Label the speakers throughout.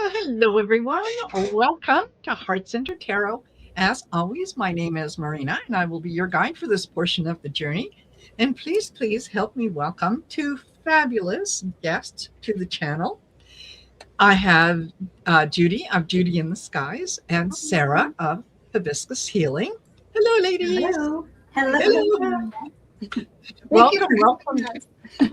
Speaker 1: Hello, everyone. Welcome to Heart Center Tarot. As always, my name is Marina, and I will be your guide for this portion of the journey. And please help me welcome two fabulous guests to the channel. I have Judy of Judy in the Skies and Sara of Hibiscus Healing. Hello, ladies.
Speaker 2: Hello. Hello.
Speaker 1: Hello.
Speaker 2: Thank you
Speaker 1: Welcome,
Speaker 2: for
Speaker 1: welcome.
Speaker 2: having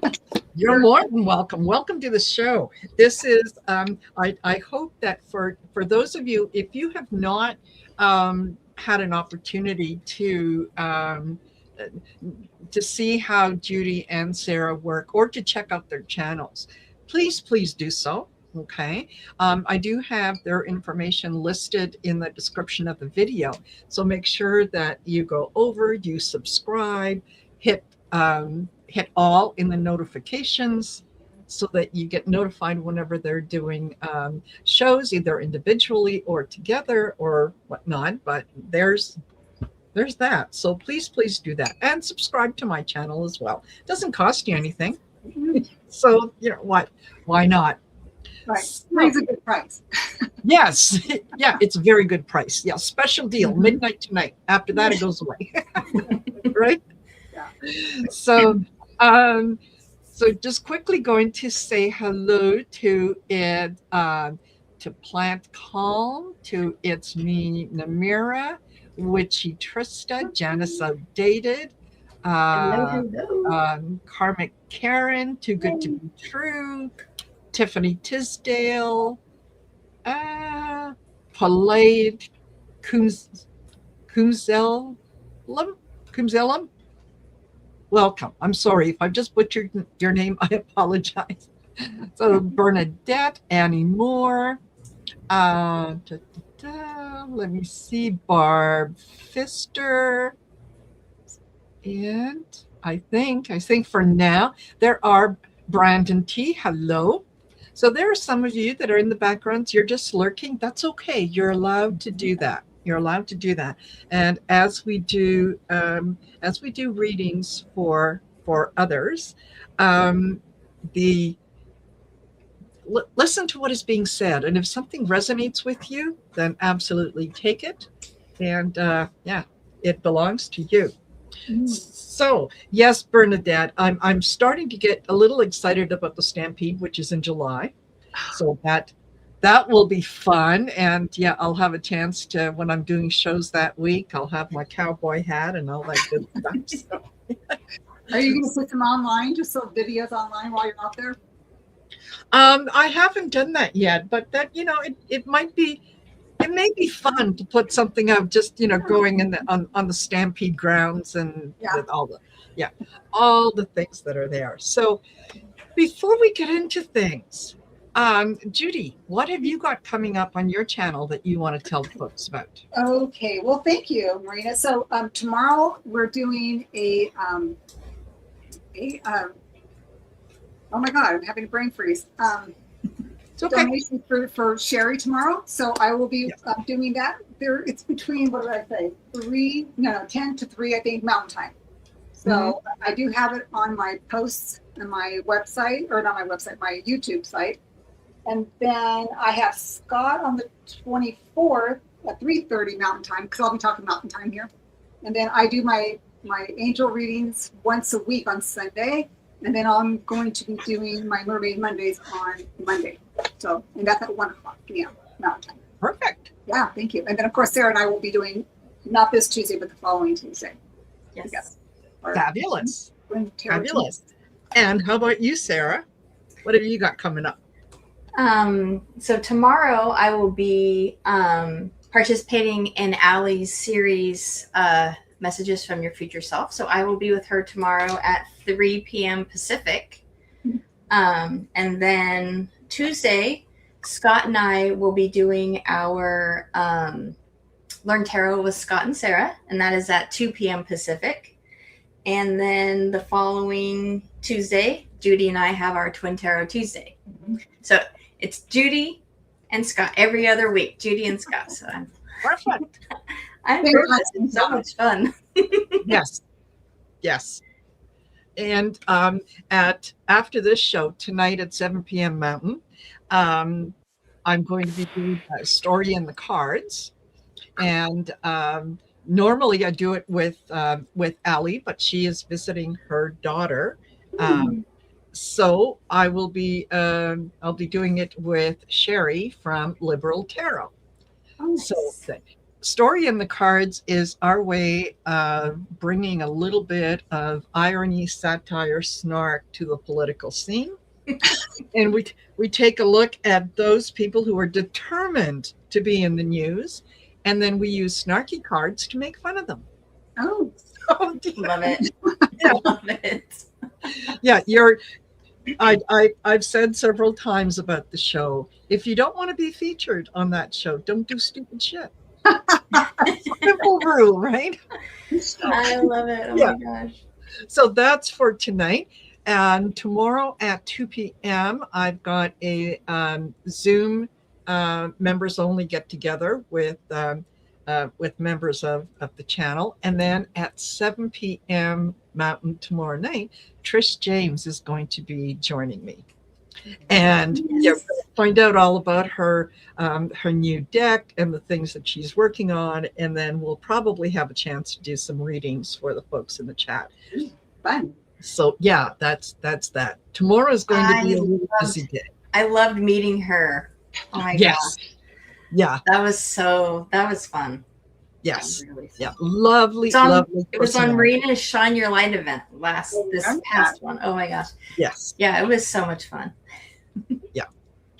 Speaker 2: us.
Speaker 1: You're more than welcome. Welcome to the show. This is, I hope that for those of you, if you have not had an opportunity to see how Judy and Sara work or to check out their channels, please do so. Okay. I do have their information listed in the description of the video. So make sure that you go over, you subscribe, hit all in the notifications so that you get notified whenever they're doing shows, either individually or together or whatnot. But there's that. So please do that and subscribe to my channel as well. It doesn't cost you anything. So you know what? Why not?
Speaker 2: Right.
Speaker 1: So,
Speaker 2: It's a good price.
Speaker 1: yes. Yeah, it's a very good price. Yeah, special deal, midnight tonight. After that, it goes away. Right?
Speaker 2: Yeah.
Speaker 1: So, um, so just quickly going to say hello to it, to Plant Calm, to It's Me, Namira, Witchy Trista, Janice Outdated, uh,
Speaker 2: Hello.
Speaker 1: Karmic Karen, Too Good to Be True, Tiffany Tisdale, Polite Kums, Kumzelum, Kumzelum. Welcome. I'm sorry if I've just butchered your name. I apologize. So Bernadette, Annie Moore, let me see, Barb Pfister, and I think for now there are Brandon T. Hello. So there are some of you that are in the backgrounds. You're just lurking. That's okay. You're allowed to do that. You're allowed to do that. And as we do readings for others, um, the listen to what is being said, and if something resonates with you, then absolutely take it. And yeah, it belongs to you. So yes, Bernadette, I'm starting to get a little excited about the Stampede, which is in July. So that will be fun. And yeah, I'll have a chance to, when I'm doing shows that week, I'll have my cowboy hat and all that good stuff. So,
Speaker 2: Are you going to put them online, just so videos online while you're out there?
Speaker 1: I haven't done that yet, but that, it may be fun to put something of just, going in on the Stampede grounds and with all the things that are there. So before we get into things, Judy, what have you got coming up on your channel that you want to tell folks about?
Speaker 2: Okay. Well, thank you, Marina. So tomorrow we're doing oh my God, I'm having a brain freeze.
Speaker 1: It's okay.
Speaker 2: Donation for Sherry tomorrow. So I will be doing that. It's between, what did I say? 10 to 3, I think, Mountain Time. So I do have it on my posts and my website, or not my website, my YouTube site. And then I have Scott on the 24th at 3:30 Mountain Time, because I'll be talking Mountain Time here. And then I do my angel readings once a week on Sunday. And then I'm going to be doing my Mermaid Mondays on Monday. So, and that's at 1 o'clock p.m. Mountain Time.
Speaker 1: Perfect.
Speaker 2: Yeah, thank you. And then, of course, Sara and I will be doing, not this Tuesday, but the following Tuesday.
Speaker 3: Yes.
Speaker 1: Fabulous. Fabulous. And how about you, Sara? What have you got coming up?
Speaker 3: So tomorrow I will be participating in Allie's series, Messages from Your Future Self. So I will be with her tomorrow at 3 p.m. Pacific. And then Tuesday, Scott and I will be doing our Learn Tarot with Scott and Sara, and that is at 2 p.m. Pacific. And then the following Tuesday, Judy and I have our Twin Tarot Tuesday. So it's Judy and Scott every other week. Judy and Scott. So I'm
Speaker 1: Perfect.
Speaker 3: I'm having so much fun.
Speaker 1: Yes. And after this show tonight at 7 p.m. Mountain, I'm going to be doing a story in the cards, and normally I do it with Allie, but she is visiting her daughter. Um, so I'll be doing it with Sherry from Liberal Tarot.
Speaker 2: Oh,
Speaker 1: So
Speaker 2: nice.
Speaker 1: the story in the cards is our way of bringing a little bit of irony, satire, snark to the political scene. And we take a look at those people who are determined to be in the news, and then we use snarky cards to make fun of them.
Speaker 2: Oh,
Speaker 1: So,
Speaker 3: Love it.
Speaker 1: yeah,
Speaker 3: Love it.
Speaker 1: yeah, I've said several times about the show. If you don't want to be featured on that show, don't do stupid shit. Simple rule, right?
Speaker 3: I love it. Oh
Speaker 1: Yeah.
Speaker 3: my gosh.
Speaker 1: So that's for tonight. And tomorrow at 2 p.m., I've got a Zoom members only get together with members of the channel. And then at 7 p.m. Mountain tomorrow night, Trish James is going to be joining me. And yeah, we're gonna find out all about her new deck and the things that she's working on, and then we'll probably have a chance to do some readings for the folks in the chat.
Speaker 2: fun.
Speaker 1: So yeah, that's that. Tomorrow is going to be a really busy day.
Speaker 3: I loved meeting her. Oh my
Speaker 1: Yes.
Speaker 3: gosh.
Speaker 1: Yeah.
Speaker 3: That was fun.
Speaker 1: Yes.
Speaker 3: Really fun.
Speaker 1: Yeah. Lovely,
Speaker 3: It's on,
Speaker 1: lovely.
Speaker 3: it was on
Speaker 1: personality.
Speaker 3: Marina's Shine Your Light event this past one. Oh my gosh.
Speaker 1: Yes.
Speaker 3: Yeah, it was so much fun.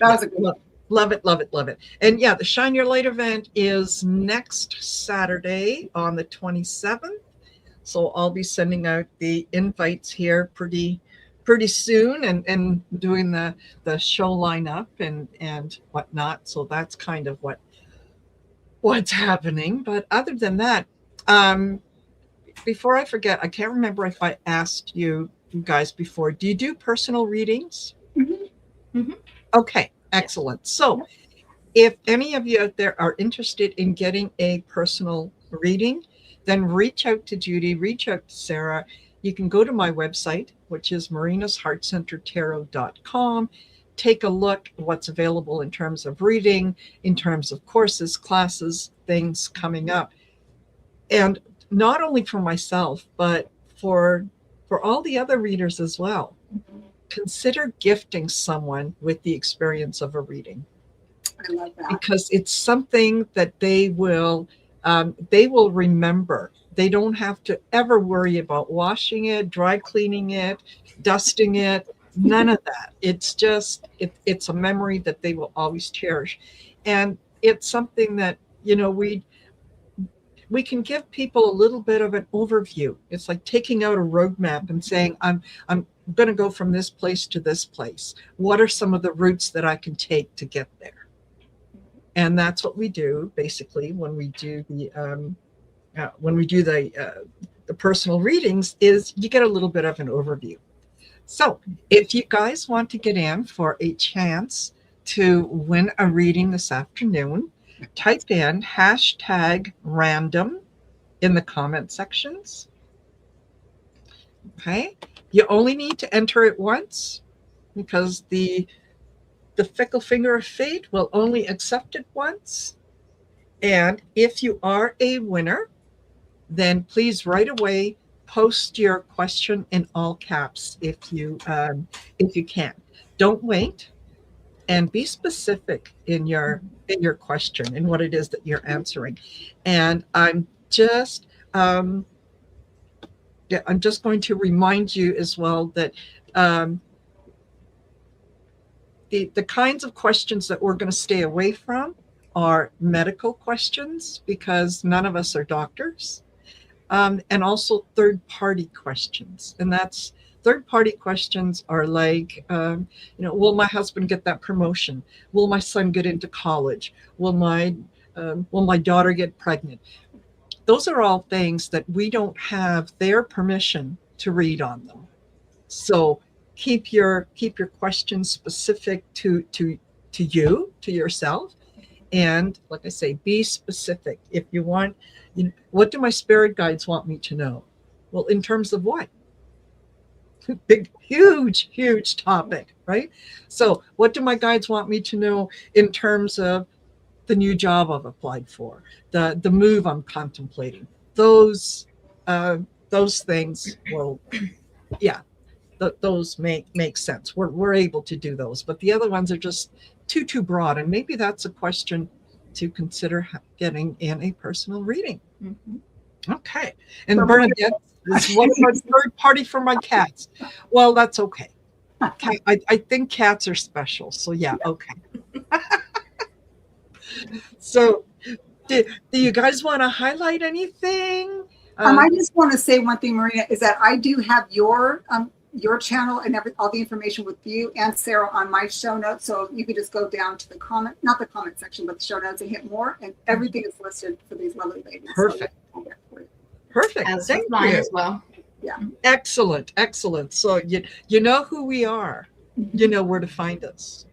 Speaker 2: That was a good one.
Speaker 1: Love it, love it, love it. And yeah, the Shine Your Light event is next Saturday on the 27th. So I'll be sending out the invites here pretty soon, and doing the show lineup and whatnot. So that's kind of what's happening. But other than that, before I forget, I can't remember if I asked you guys before. Do you do personal readings?
Speaker 2: Mm-hmm.
Speaker 3: Mm-hmm.
Speaker 1: Okay, excellent. So if any of you out there are interested in getting a personal reading, then reach out to Judy, reach out to Sara. You can go to my website, which is marinasheartcentertarot.com. Take a look at what's available in terms of reading, in terms of courses, classes, things coming up. And not only for myself, but for all the other readers as well. Consider gifting someone with the experience of a reading.
Speaker 2: I love that.
Speaker 1: Because it's something that they will remember. They don't have to ever worry about washing it, dry cleaning it, dusting it, none of that. It's just it's a memory that they will always cherish. And it's something that, we can give people a little bit of an overview. It's like taking out a roadmap and saying, I'm going to go from this place to this place. What are some of the routes that I can take to get there? And that's what we do basically when we do the personal readings. Is you get a little bit of an overview. So if you guys want to get in for a chance to win a reading this afternoon, type in #random in the comment sections. Okay. You only need to enter it once, because the fickle finger of fate will only accept it once. And if you are a winner, then please right away post your question in all caps if you can. Don't wait, and be specific in your question and what it is that you're answering. And I'm just going to remind you as well that the kinds of questions that we're going to stay away from are medical questions, because none of us are doctors, and also third-party questions. And that's third-party questions are like, will my husband get that promotion? Will my son get into college? Will my daughter get pregnant? Those are all things that we don't have their permission to read on them. So keep your questions specific to you, to yourself. And like I say, be specific. If you want, what do my spirit guides want me to know? Well, in terms of what? big, huge topic, right? So what do my guides want me to know in terms of the new job I've applied for, the move I'm contemplating? Those those things will, yeah, those make sense. We're able to do those, but the other ones are just too broad, and maybe that's a question to consider getting in a personal reading. Okay. And Bernadette is one of my third party for my cats. Well, that's okay. I think cats are special. So yeah, okay. So do you guys want to highlight anything?
Speaker 2: I just want to say one thing, Marina, is that I do have your channel and all the information with you and Sara on my show notes. So you can just go down to the not the comment section, but the show notes and hit more, and everything is listed for these lovely ladies.
Speaker 1: Perfect.
Speaker 2: So,
Speaker 1: Perfect.
Speaker 3: As
Speaker 1: Thank
Speaker 3: mine
Speaker 1: you.
Speaker 3: as well.
Speaker 2: Yeah.
Speaker 1: Excellent. So you know who we are. You know where to find us.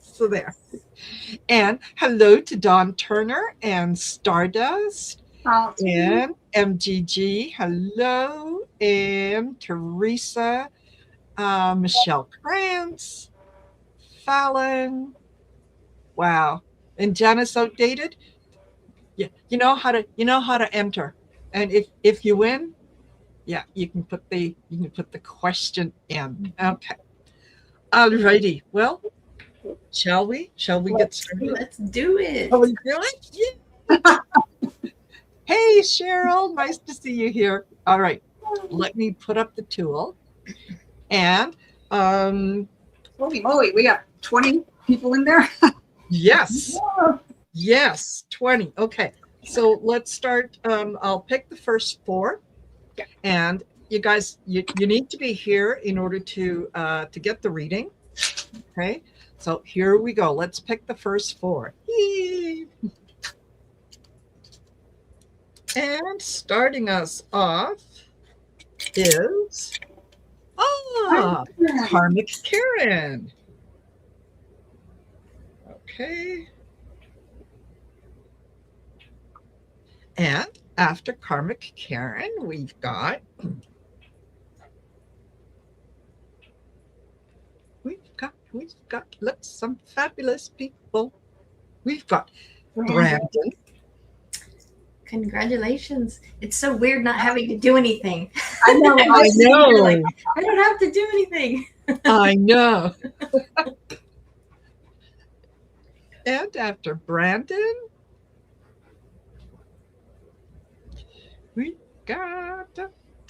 Speaker 1: So there. And hello to Dawn Turner and Stardust. And MGG, hello, and Teresa, Michelle Krantz, Fallon, wow, and Janice Outdated. Yeah, you know how to enter, and if you win, yeah, you can put the question in. Okay, alrighty. Well, shall we get started?
Speaker 3: Let's do it.
Speaker 1: Are we doing? Yeah. Hey, Cheryl, nice to see you here. All right, let me put up the tool. And
Speaker 2: holy moly, we got 20 people in there.
Speaker 1: yes, 20. Okay, so let's start. I'll pick the first 4, and you guys, you need to be here in order to get the reading. Okay, so here we go. Let's pick the first 4. Yay. And starting us off is Karmic Karen. Okay. And after Karmic Karen, we've got look, some fabulous people. We've got Brandon.
Speaker 3: Congratulations. It's so weird not having to do anything.
Speaker 2: I know.
Speaker 1: I know.
Speaker 3: Like, I don't have to do anything.
Speaker 1: I know. And after Brandon, we got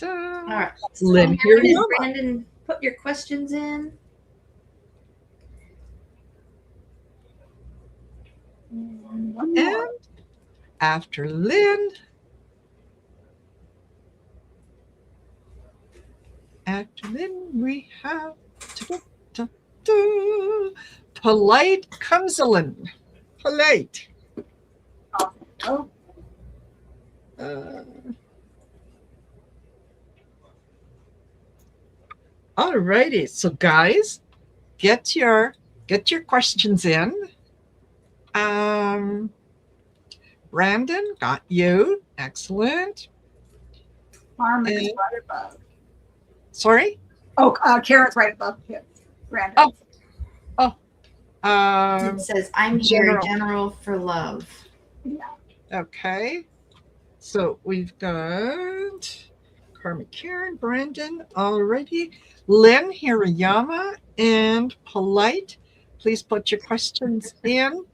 Speaker 3: All right.
Speaker 1: Lynn
Speaker 3: here
Speaker 1: here.
Speaker 3: Brandon, put your questions in.
Speaker 1: And after Lynn, we have Polite Cumsland. Polite.
Speaker 2: Oh.
Speaker 1: All righty. So guys, get your questions in. Brandon, got you. Excellent.
Speaker 2: Carmen is right above.
Speaker 1: Sorry?
Speaker 2: Oh, Karen's right above him. Brandon.
Speaker 3: It says, I'm here,
Speaker 1: General.
Speaker 3: General for love.
Speaker 2: Yeah.
Speaker 1: Okay. So we've got Karma Karen, Brandon already. Lynn Hirayama and Polite. Please put your questions in.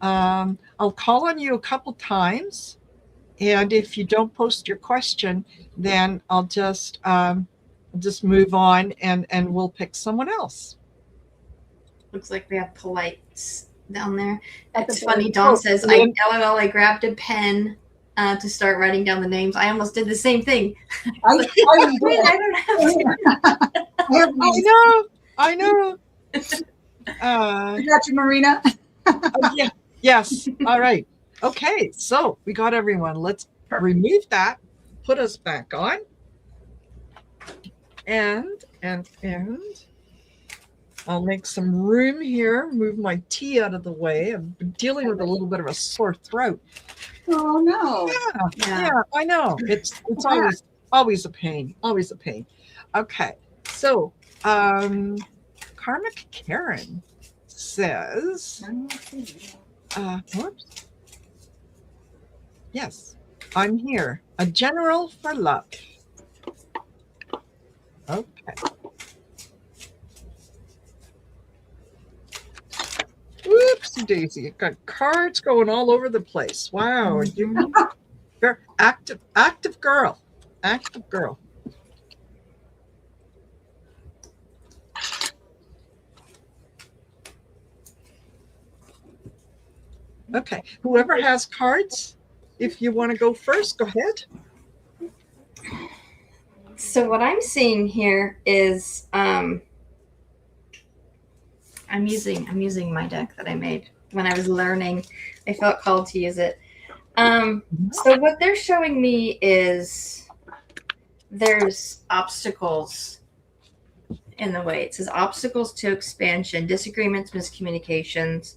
Speaker 1: I'll call on you a couple times. And if you don't post your question, then I'll just move on and we'll pick someone else.
Speaker 3: Looks like we have Polites down there.
Speaker 2: At
Speaker 3: It's
Speaker 2: the
Speaker 3: funny.
Speaker 2: bottom.
Speaker 3: Dawn says,
Speaker 1: Lynn.
Speaker 3: I grabbed a pen to start writing down the names. I almost did the same thing.
Speaker 2: I
Speaker 3: don't have to.
Speaker 1: I know.
Speaker 2: I got you, Marina.
Speaker 1: Yeah. Yes. All right. Okay. So we got everyone. Let's remove that. Put us back on. And I'll make some room here. Move my tea out of the way. I'm dealing with a little bit of a sore throat.
Speaker 2: Oh no.
Speaker 1: Yeah. I know. It's always a pain. Always a pain. Okay. So, Karmic Karen says, whoops. Yes, I'm here. A general for love. Okay. Whoopsie daisy. You've got cards going all over the place. Wow. You're active girl. Active girl. Okay. Whoever has cards, if you want to go first, go ahead.
Speaker 3: So what I'm seeing here is I'm using my deck that I made when I was learning. I felt called to use it. So what they're showing me is there's obstacles in the way. It says obstacles to expansion, disagreements, miscommunications,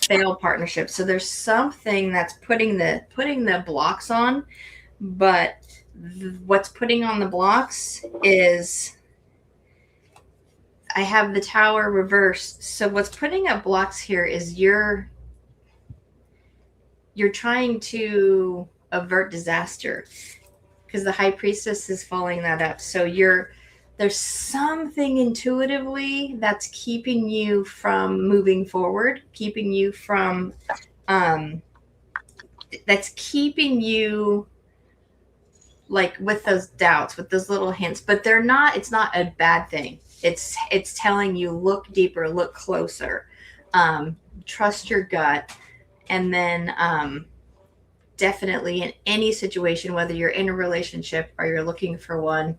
Speaker 3: failed partnerships. So there's something that's putting the blocks on, but what's putting on the blocks is I have the Tower reversed. So what's putting up blocks here is you're trying to avert disaster because the High Priestess is following that up. So there's something intuitively that's keeping you from moving forward, keeping you from that's keeping you like with those doubts, with those little hints, but it's not a bad thing. It's telling you look deeper, look closer, trust your gut, and then definitely in any situation, whether you're in a relationship or you're looking for one,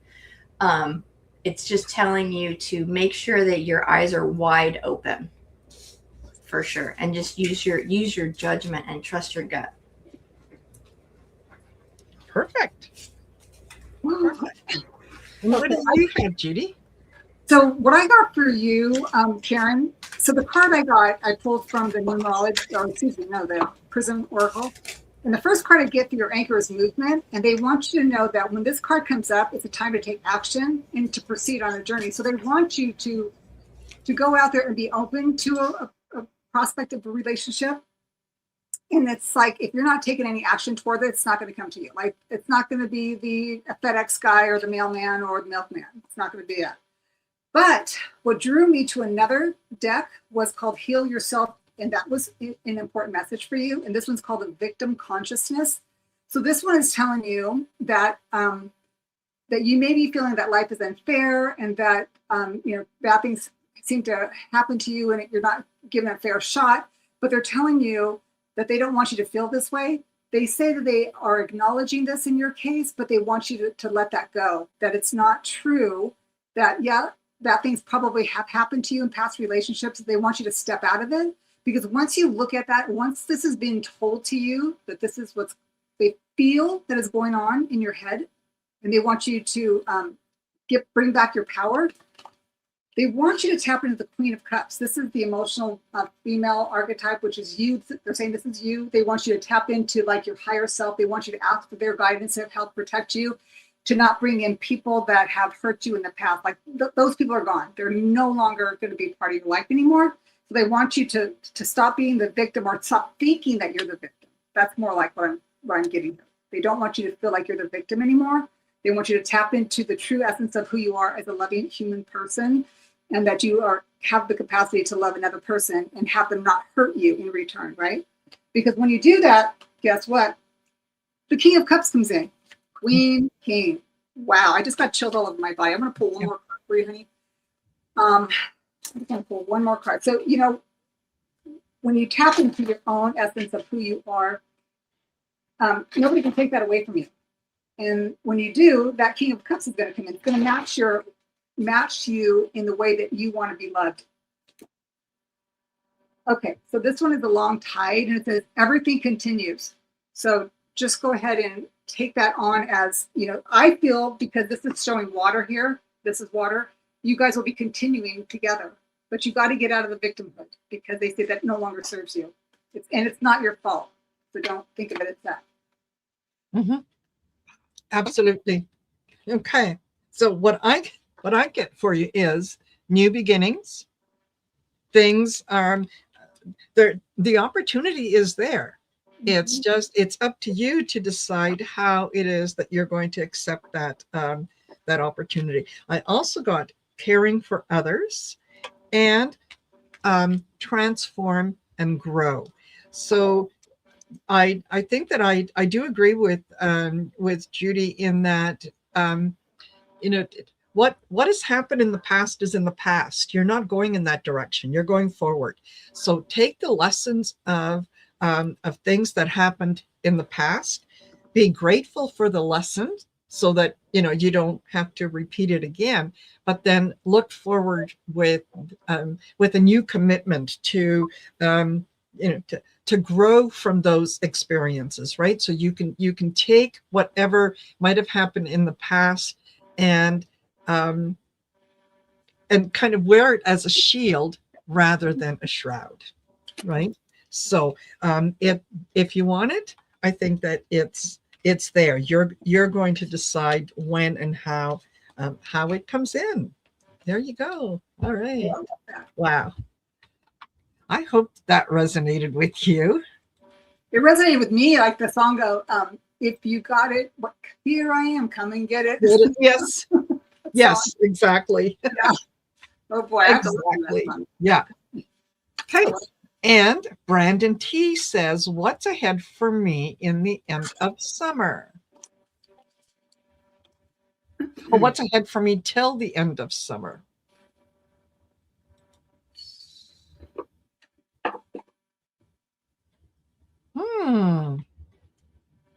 Speaker 3: it's just telling you to make sure that your eyes are wide open for sure, and just use your judgment and trust your gut.
Speaker 1: Perfect. Perfect. And what do you have, Judy?
Speaker 2: So what I got for you, Karen, so the card I pulled from the numerology, or excuse me, no, the Prism Oracle. And the first card I get for your anchor is movement. And they want you to know that when this card comes up, it's a time to take action and to proceed on a journey. So they want you to go out there and be open to a prospect of a relationship. And it's like, if you're not taking any action toward it, it's not going to come to you. Like, it's not going to be the FedEx guy or the mailman or the milkman. It's not going to be that. But what drew me to another deck was called Heal Yourself. And that was an important message for you. And this one's called the Victim Consciousness. So this one is telling you that that you may be feeling that life is unfair and that bad things seem to happen to you and you're not given a fair shot. But they're telling you that they don't want you to feel this way. They say that they are acknowledging this in your case, but they want you to let that go. That it's not true. That that things probably have happened to you in past relationships. They want you to step out of it. Because once you look at that, once this has been told to you that this is what they feel that is going on in your head, and they want you to bring back your power, they want you to tap into the Queen of Cups. This is the emotional female archetype, which is you. They're saying this is you. They want you to tap into like your higher self. They want you to ask for their guidance and help protect you, to not bring in people that have hurt you in the past. Like those people are gone. They're no longer going to be part of your life anymore. They want you to stop being the victim or stop thinking that you're the victim. That's more like what I'm getting. They don't want you to feel like you're the victim anymore. They want you to tap into the true essence of who you are as a loving human person, and that you have the capacity to love another person and have them not hurt you in return, right? Because when you do that, guess what? The King of Cups comes in. Queen, King. Wow, I just got chilled all over my body. I'm going to pull one more card for you, honey. I'm going to pull one more card. So, when you tap into your own essence of who you are, nobody can take that away from you. And when you do, that King of Cups is going to come in. It's going to match you in the way that you want to be loved. Okay, so this one is a long tide, and it says everything continues. So just go ahead and take that on as, I feel, because this is showing water here, this is water, you guys will be continuing together. But you got to get out of the victimhood, because they say that no longer serves you. It's not your fault. So don't think of it as that.
Speaker 1: Mm-hmm. Absolutely. Okay. So what I get for you is new beginnings. Things are there. The opportunity is there. It's just, it's up to you to decide how it is that you're going to accept that that opportunity. I also got caring for others and transform and grow. So I think that I do agree with Judy in that you know, what has happened in the past is in the past. You're not going in that direction. You're going forward. So take the lessons of things that happened in the past. Be grateful for the lessons so that you don't have to repeat it again. But then look forward with a new commitment to to grow from those experiences, right? So you can take whatever might have happened in the past and kind of wear it as a shield rather than a shroud, right? So if you want it, I think that it's there. You're going to decide when and how it comes in. There you go. All right. Wow. I hope that resonated with you.
Speaker 2: It resonated with me, like the song go, if you got it, what, here I am, come and get it.
Speaker 1: Yes. Yes, exactly.
Speaker 2: Yeah. Oh boy.
Speaker 1: Exactly. Yeah. Okay. And Brandon T says, what's ahead for me in the end of summer? Or what's ahead for me till the end of summer?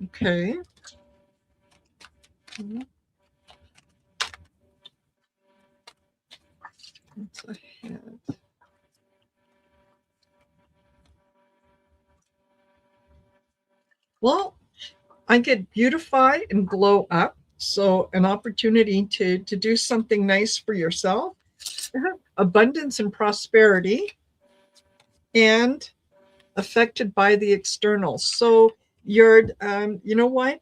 Speaker 1: Okay. What's ahead? Well, I get beautify and glow up. So an opportunity to do something nice for yourself, abundance and prosperity, and affected by the external. So you're, you know what?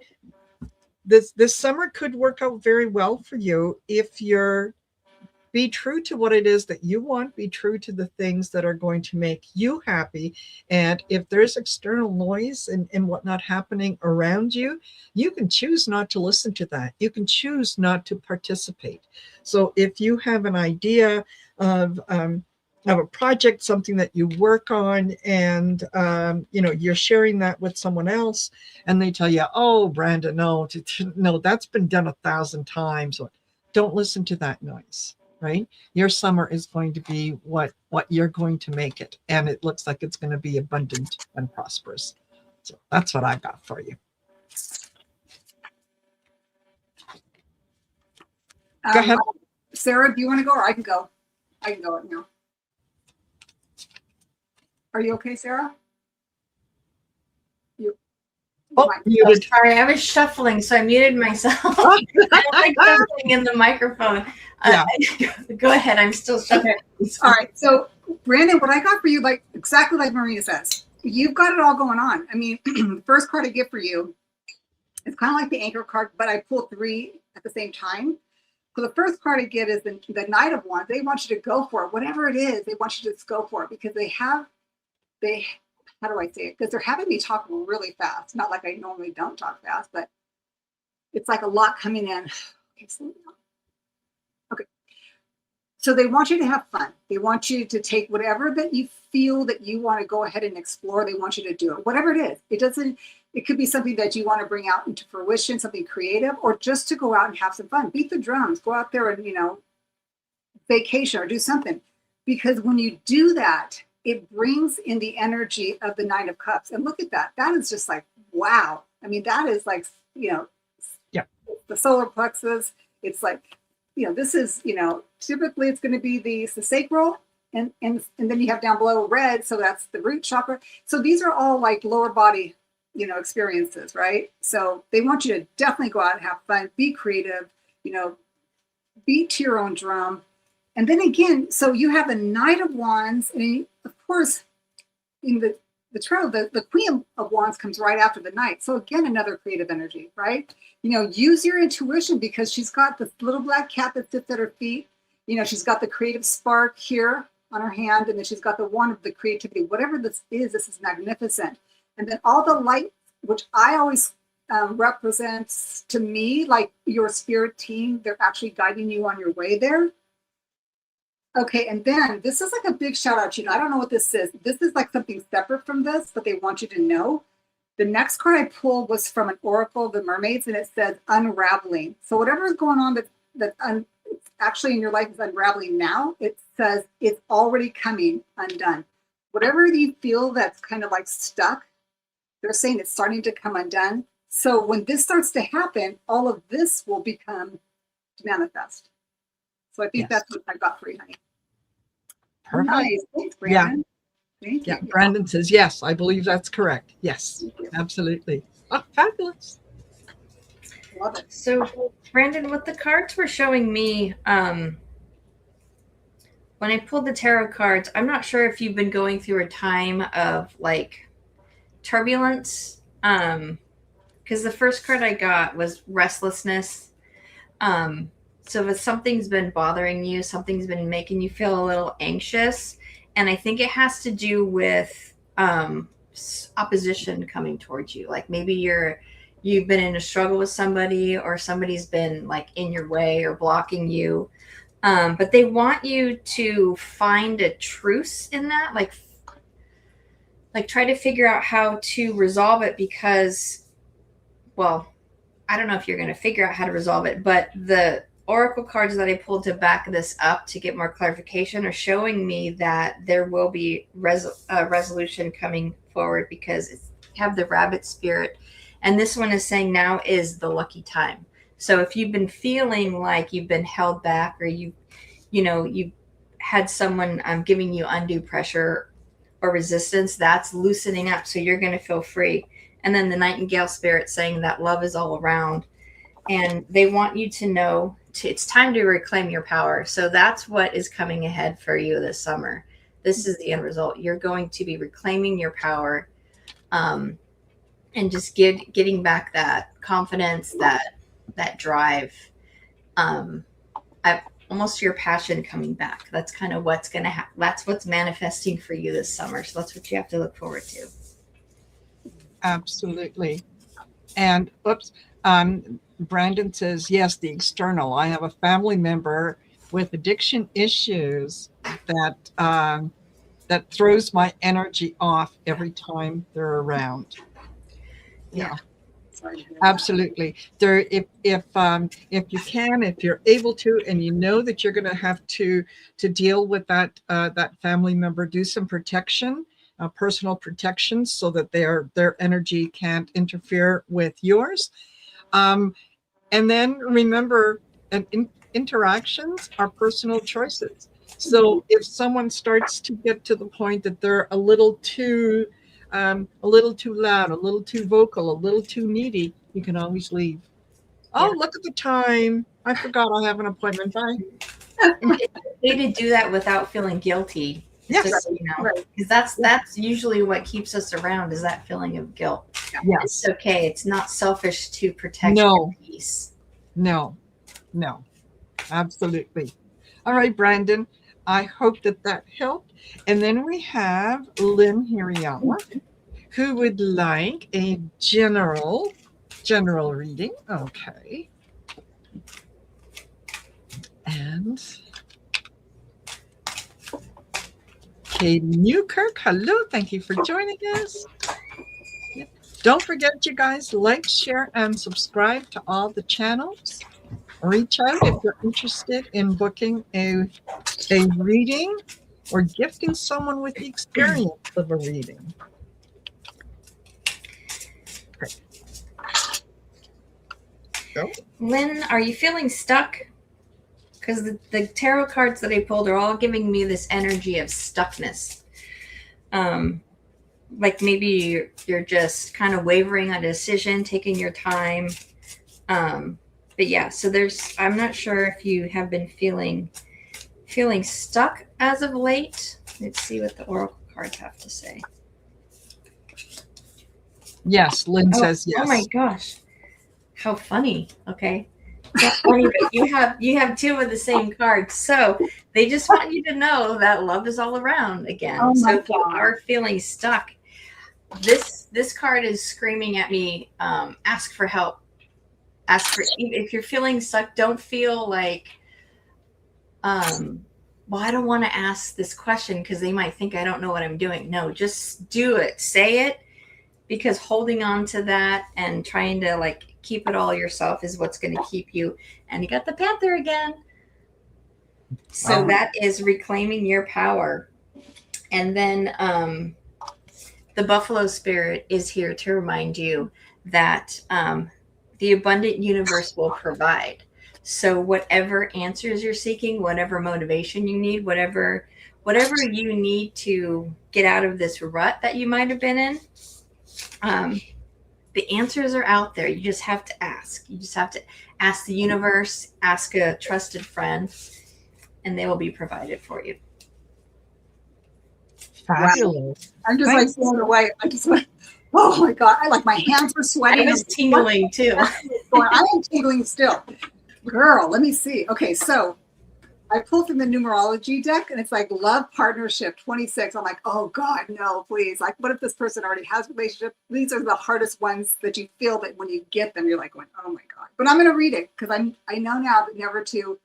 Speaker 1: This summer could work out very well for you if you're be true to what it is that you want, be true to the things that are going to make you happy. And if there's external noise and whatnot happening around you, you can choose not to listen to that. You can choose not to participate. So if you have an idea of a project, something that you work on, and you're sharing that with someone else, and they tell you, "Oh, Brandon, no, that's been done 1,000 times." Don't listen to that noise. Right? Your summer is going to be what you're going to make it. And it looks like it's going to be abundant and prosperous. So that's what I got for you. Go ahead.
Speaker 2: Sarah, do you want to go or I can go? I can go right now. Are you okay, Sarah?
Speaker 1: Muted.
Speaker 3: Sorry, I was shuffling, so I muted myself. I don't like shuffling in the microphone.
Speaker 1: Yeah.
Speaker 3: Go ahead. I'm still shuffling.
Speaker 2: Okay. All right. So, Brandon, what I got for you, like exactly like Marina says, you've got it all going on. I mean, the first card I get for you, it's kind of like the anchor card, but I pull 3 at the same time. So the first card I get is the Knight of Wands. They want you to go for it, whatever it is. They want you to just go for it because how do I say it? Because they're having me talk really fast. Not like I normally don't talk fast, but it's like a lot coming in. Okay. So they want you to have fun. They want you to take whatever that you feel that you want to go ahead and explore. They want you to do it, whatever it is. It could be something that you want to bring out into fruition, something creative, or just to go out and have some fun. Beat the drums, go out there and, vacation or do something. Because when you do that, it brings in the energy of the Nine of Cups. And look at that. That is just like, wow. I mean, that is like,
Speaker 1: yeah,
Speaker 2: the solar plexus. It's like, this is, typically it's going to be the sacral. And then you have down below red. So that's the root chakra. So these are all like lower body, experiences, right? So they want you to definitely go out and have fun, be creative, beat to your own drum. And then again, so you have a Knight of Wands, and of course, in the Tarot, the Queen of Wands comes right after the Knight. So again, another creative energy, right? Use your intuition, because she's got this little black cat that sits at her feet. She's got the creative spark here on her hand, and then she's got the wand of the creativity. Whatever this is magnificent. And then all the light, which I always represents to me like your spirit team. They're actually guiding you on your way there. Okay, and then this is like a big shout out. I don't know what this is. This is like something separate from this, but they want you to know. The next card I pulled was from an oracle of the mermaids, and it says unraveling. So whatever is going on that actually in your life is unraveling now, it says it's already coming undone. Whatever you feel that's kind of like stuck, they're saying it's starting to come undone. So when this starts to happen, all of this will become to manifest. So I think that's what I got for you, honey.
Speaker 1: Perfect.
Speaker 2: Nice. Thanks, Brandon. Thank you.
Speaker 1: Brandon says, yes, I believe that's correct. Yes, absolutely. Oh, fabulous.
Speaker 2: Love it.
Speaker 3: So, Brandon, what the cards were showing me, when I pulled the tarot cards, I'm not sure if you've been going through a time of like turbulence. Because the first card I got was restlessness. So if something's been bothering you, something's been making you feel a little anxious, and I think it has to do with opposition coming towards you. Like maybe you've been in a struggle with somebody, or somebody's been like in your way or blocking you. But they want you to find a truce in that, like try to figure out how to resolve it, because, well, I don't know if you're going to figure out how to resolve it, but the oracle cards that I pulled to back this up to get more clarification are showing me that there will be resolution coming forward, because you have the rabbit spirit. And this one is saying now is the lucky time. So if you've been feeling like you've been held back, or you had someone giving you undue pressure or resistance, that's loosening up. So you're going to feel free. And then the nightingale spirit saying that love is all around. And they want you to know it's time to reclaim your power. So that's what is coming ahead for you this summer. This is the end result. You're going to be reclaiming your power, and just getting back that confidence, that drive, almost your passion coming back. That's kind of what's going to happen. That's what's manifesting for you this summer. So that's what you have to look forward to.
Speaker 1: Absolutely. And Brandon says, yes, the external. I have a family member with addiction issues that throws my energy off every time they're around. Yeah. Absolutely. If you're able to, and you know that you're going to have to deal with that family member, do some protection, personal protection, so that their energy can't interfere with yours. And then remember, interactions are personal choices. So if someone starts to get to the point that they're a little too loud, a little too vocal, a little too needy, you can always leave. Oh, yeah. Look at the time. I forgot I have an appointment. Bye.
Speaker 3: It's okay to do that without feeling guilty.
Speaker 1: Yes.
Speaker 3: So, because that's usually what keeps us around, is that feeling of guilt.
Speaker 1: Yes.
Speaker 3: It's okay. It's not selfish to protect your peace.
Speaker 1: No. Absolutely. All right, Brandon. I hope that helped. And then we have Lynn Hirayama, who would like a general reading. Okay. And Kate Newkirk, hello. Thank you for joining us. Don't forget, you guys, like, share, and subscribe to all the channels. Reach out if you're interested in booking a reading or gifting someone with the experience of a reading. Okay. Go.
Speaker 3: Lynn, are you feeling stuck? Because the tarot cards that I pulled are all giving me this energy of stuckness. Like maybe you're just kind of wavering on a decision, taking your time. But yeah, so I'm not sure if you have been feeling stuck as of late. Let's see what the oracle cards have to say.
Speaker 1: Yes, Lynn says yes.
Speaker 3: Oh my gosh. How funny. Okay. It's not funny, but you have two of the same cards. So they just want you to know that love is all around again.
Speaker 2: Oh
Speaker 3: So
Speaker 2: my
Speaker 3: if you
Speaker 2: God.
Speaker 3: are feeling stuck, this card is screaming at me, ask for help. Ask for, if you're feeling stuck, don't feel like, well, I don't want to ask this question because they might think I don't know what I'm doing. No, just do it. Say it, because holding on to that and trying to like keep it all yourself is what's going to keep you. And you got the Panther again. So
Speaker 1: Wow.
Speaker 3: that is reclaiming your power. And then the Buffalo Spirit is here to remind you that the abundant universe will provide. So whatever answers you're seeking, whatever motivation you need, whatever you need to get out of this rut that you might have been in, the answers are out there. You just have to ask. You just have to ask the universe, ask a trusted friend, and they will be provided for you.
Speaker 1: Fabulous.
Speaker 2: I'm just like blown away. I just went, oh my God. My hands were sweating.
Speaker 3: I was tingling too.
Speaker 2: I am tingling still. Girl, let me see. Okay, so I pulled from the numerology deck and it's like love partnership 26. I'm like, oh God, no, please. Like, what if this person already has a relationship? These are the hardest ones that you feel that when you get them, you're like going, oh my God. But I'm going to read it because I know now that never to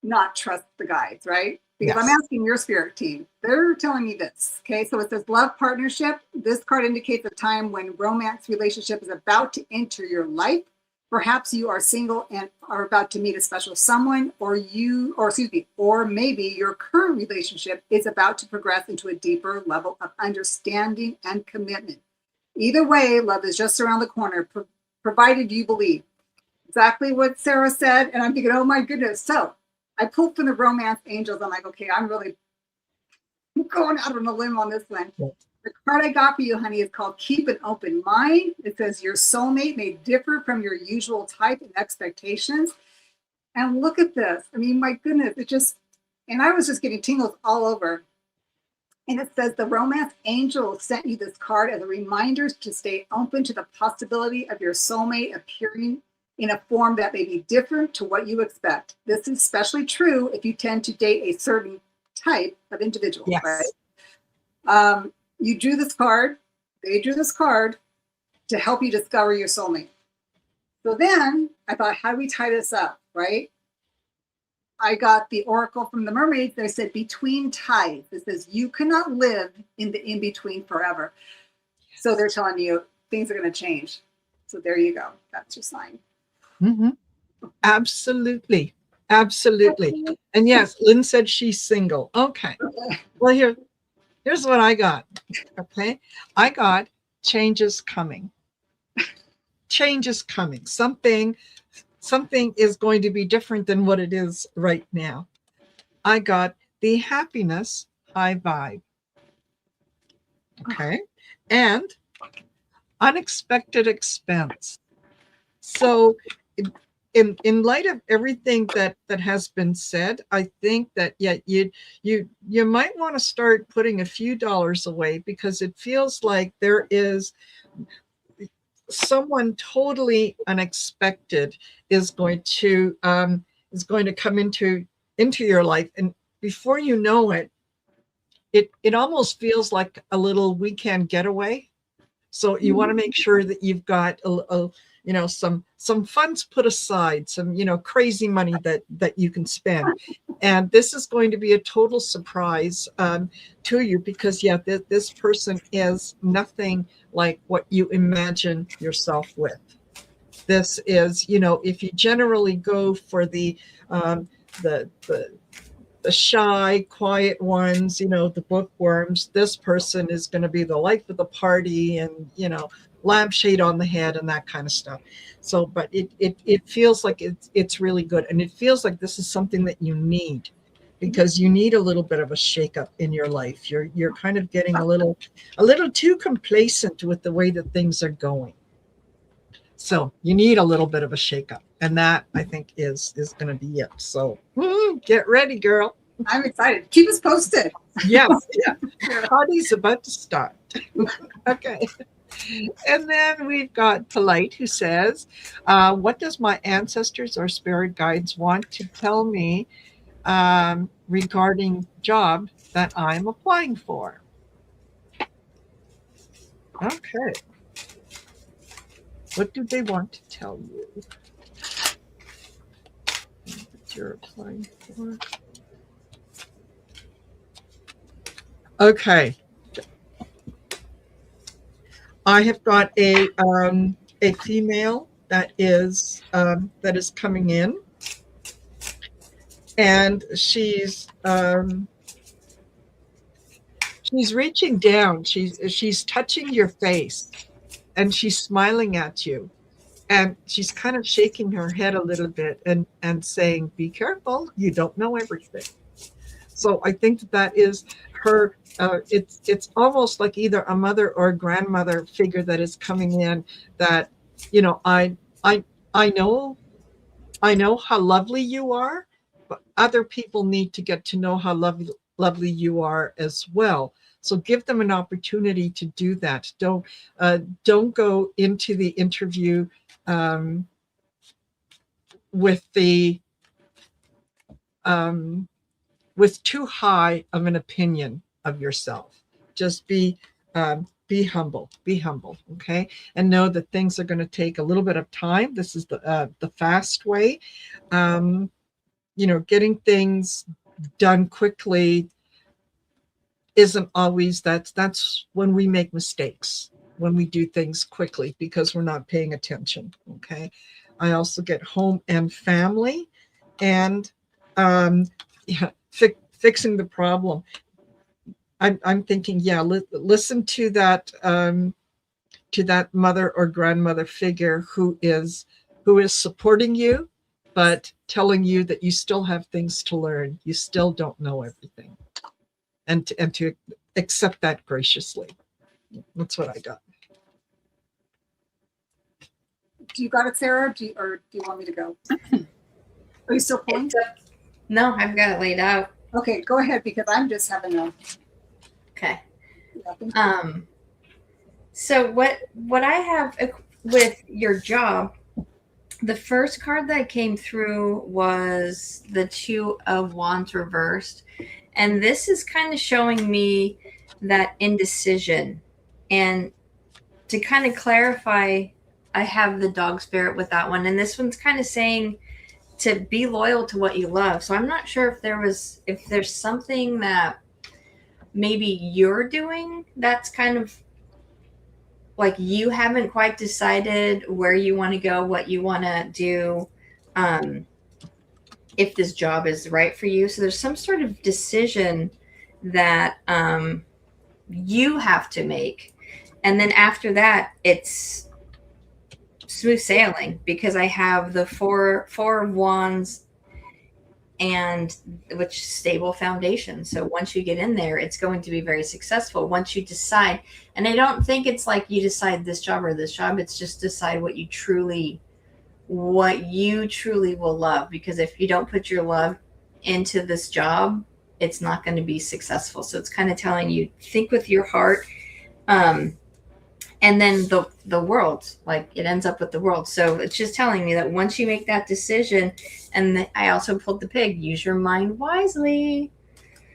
Speaker 2: not trust the guides, right? Because
Speaker 1: Yes.
Speaker 2: I'm asking your spirit team. They're telling me this. Okay, so it says love partnership. This card indicates a time when romance relationship is about to enter your life. Perhaps you are single and are about to meet a special someone, or maybe your current relationship is about to progress into a deeper level of understanding and commitment. Either way, love is just around the corner, provided you believe. Exactly what Sara said, and I'm thinking, oh my goodness. So I pulled from the romance angels. I'm like, okay, I'm really going out on a limb on this one.
Speaker 1: Yeah.
Speaker 2: The card I got for you, honey, is called Keep an Open Mind. It says your soulmate may differ from your usual type and expectations. And look at this. I mean, my goodness, and I was just getting tingles all over. And it says the romance angel sent you this card as a reminder to stay open to the possibility of your soulmate appearing in a form that may be different to what you expect. This is especially true if you tend to date a certain type of individual,
Speaker 1: Yes.
Speaker 2: right? You drew this card, they drew this card to help you discover your soulmate. So then I thought, how do we tie this up, right? I got the oracle from the mermaids. They said between tides. It says you cannot live in the in-between forever. So they're telling you things are going to change. So there you go. That's your sign.
Speaker 1: Mm-hmm. Absolutely. Absolutely. And yes, Lynn said she's single. Okay. Well, here's what I got. Okay. I got changes coming. Change is coming. Something is going to be different than what it is right now. I got the happiness high vibe. Okay. And unexpected expense. So in light of everything that has been said, I think that you might want to start putting a few dollars away, because it feels like there is someone totally unexpected is going to come into your life, and before you know it, it almost feels like a little weekend getaway. So you want to make sure that you've got some funds put aside, some crazy money that you can spend, and this is going to be a total surprise to you, because this person is nothing like what you imagine yourself with. This is, if you generally go for the shy, quiet ones, the bookworms, this person is going to be the life of the party, and, lampshade on the head and that kind of stuff. So, but it feels like it's really good. And it feels like this is something that you need, because you need a little bit of a shakeup in your life. You're kind of getting a little too complacent with the way that things are going. So you need a little bit of a shakeup, and that, I think, is going to be it. So get ready, girl.
Speaker 2: I'm excited. Keep us posted.
Speaker 1: Yes, yeah. Party's about to start. Okay. And then we've got Polite, who says, what does my ancestors or spirit guides want to tell me regarding job that I'm applying for? Okay. What do they want to tell you that you're applying for? Okay. I have got a female that is coming in, and she's reaching down. She's touching your face, and she's smiling at you, and she's kind of shaking her head a little bit and saying, "Be careful, you don't know everything." So I think that is her. It's almost like either a mother or a grandmother figure that is coming in. That, you know, I know how lovely you are, but other people need to get to know how lovely you are as well. So give them an opportunity to do that. Don't go into the interview with the with too high of an opinion of yourself. Just be humble, okay, and know that things are going to take a little bit of time. This is the fast way. Getting things done quickly isn't always. That's when we make mistakes, when we do things quickly because we're not paying attention. Okay. I also get home and family, and yeah, fixing the problem. I'm thinking, yeah, listen to that mother or grandmother figure who is supporting you, but telling you that you still have things to learn. You still don't know everything, and to accept that graciously. That's what I got.
Speaker 2: Do you got it, Sarah? Or do you want me to go? Are you still pulling?
Speaker 3: No, I've got it laid out.
Speaker 2: Okay, go ahead, because I'm just having a.
Speaker 3: Okay.
Speaker 2: Yeah,
Speaker 3: So what I have with your job, the first card that came through was the Two of Wands reversed, and this is kind of showing me that indecision. And to kind of clarify, I have the dog spirit with that one, and this one's kind of saying to be loyal to what you love. So I'm not sure if there's something that maybe you're doing that's kind of like you haven't quite decided where you want to go, what you want to do, if this job is right for you. So there's some sort of decision that you have to make. And then after that, it's smooth sailing, because I have the four of wands, and which stable foundation. So once you get in there, it's going to be very successful once you decide. And I don't think it's like you decide this job or this job. It's just decide what you truly will love. Because if you don't put your love into this job, it's not going to be successful. So it's kind of telling you, think with your heart. And then the world, like it ends up with the world. So it's just telling me that once you make that decision, and I also pulled the pig, use your mind wisely.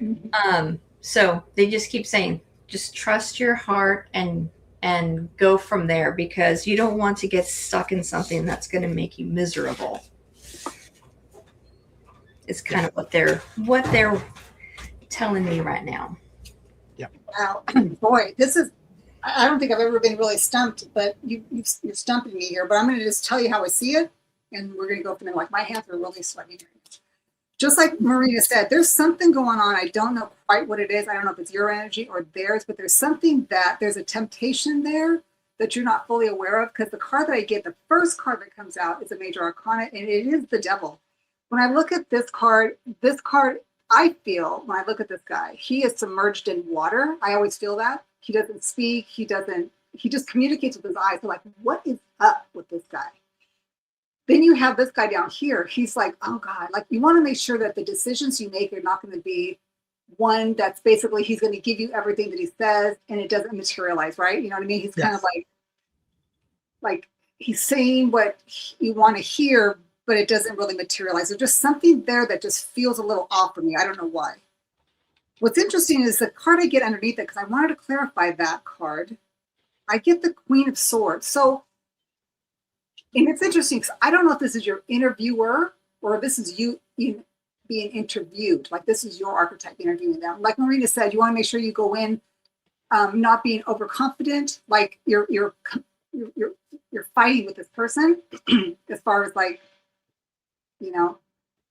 Speaker 2: Mm-hmm.
Speaker 3: So they just keep saying, just trust your heart and go from there, because you don't want to get stuck in something that's going to make you miserable. It's kind of what they're telling me right now.
Speaker 1: Yeah.
Speaker 2: Wow, boy, this is. I don't think I've ever been really stumped, but you're stumping me here. But I'm going to just tell you how I see it, and we're going to go from there. Like, my hands are really sweaty. Just like Marina said, there's something going on. I don't know quite what it is. I don't know if it's your energy or theirs, but there's something there's a temptation there that you're not fully aware of. Because the card that I get, the first card that comes out is a major arcana, and it is the devil. When I look at this card, I feel, when I look at this guy, he is submerged in water. I always feel that. He doesn't speak. He just communicates with his eyes. So like, what is up with this guy? Then you have this guy down here. He's like, oh God, like you want to make sure that the decisions you make are not going to be one that's basically he's going to give you everything that he says and it doesn't materialize, right? You know what I mean? He's kind of like he's saying what you want to hear, but it doesn't really materialize. There's just something there that just feels a little off for me. I don't know why. What's interesting is the card I get underneath it, because I wanted to clarify that card. I get the Queen of Swords. So, and it's interesting because I don't know if this is your interviewer or this is you being interviewed. Like this is your archetype interviewing them. Like Marina said, you want to make sure you go in not being overconfident, like you're fighting with this person as far as like, you know,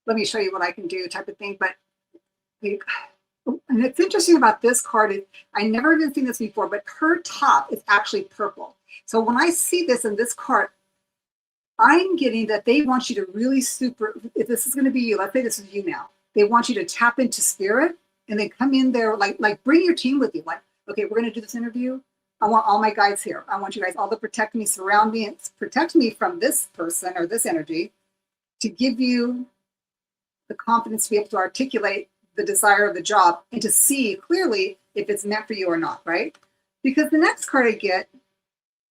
Speaker 2: let me show you what I can do type of thing. But and it's interesting about this card is I never even seen this before, but her top is actually purple. So when I see this in this card, I'm getting that they want you to really if this is going to be you, let's say this is you now, they want you to tap into spirit and then come in there, like bring your team with you. Like, okay, we're going to do this interview. I want all my guides here. I want you guys all to protect me, surround me, and protect me from this person or this energy to give you the confidence to be able to articulate the desire of the job and to see clearly if it's meant for you or not, right? Because the next card I get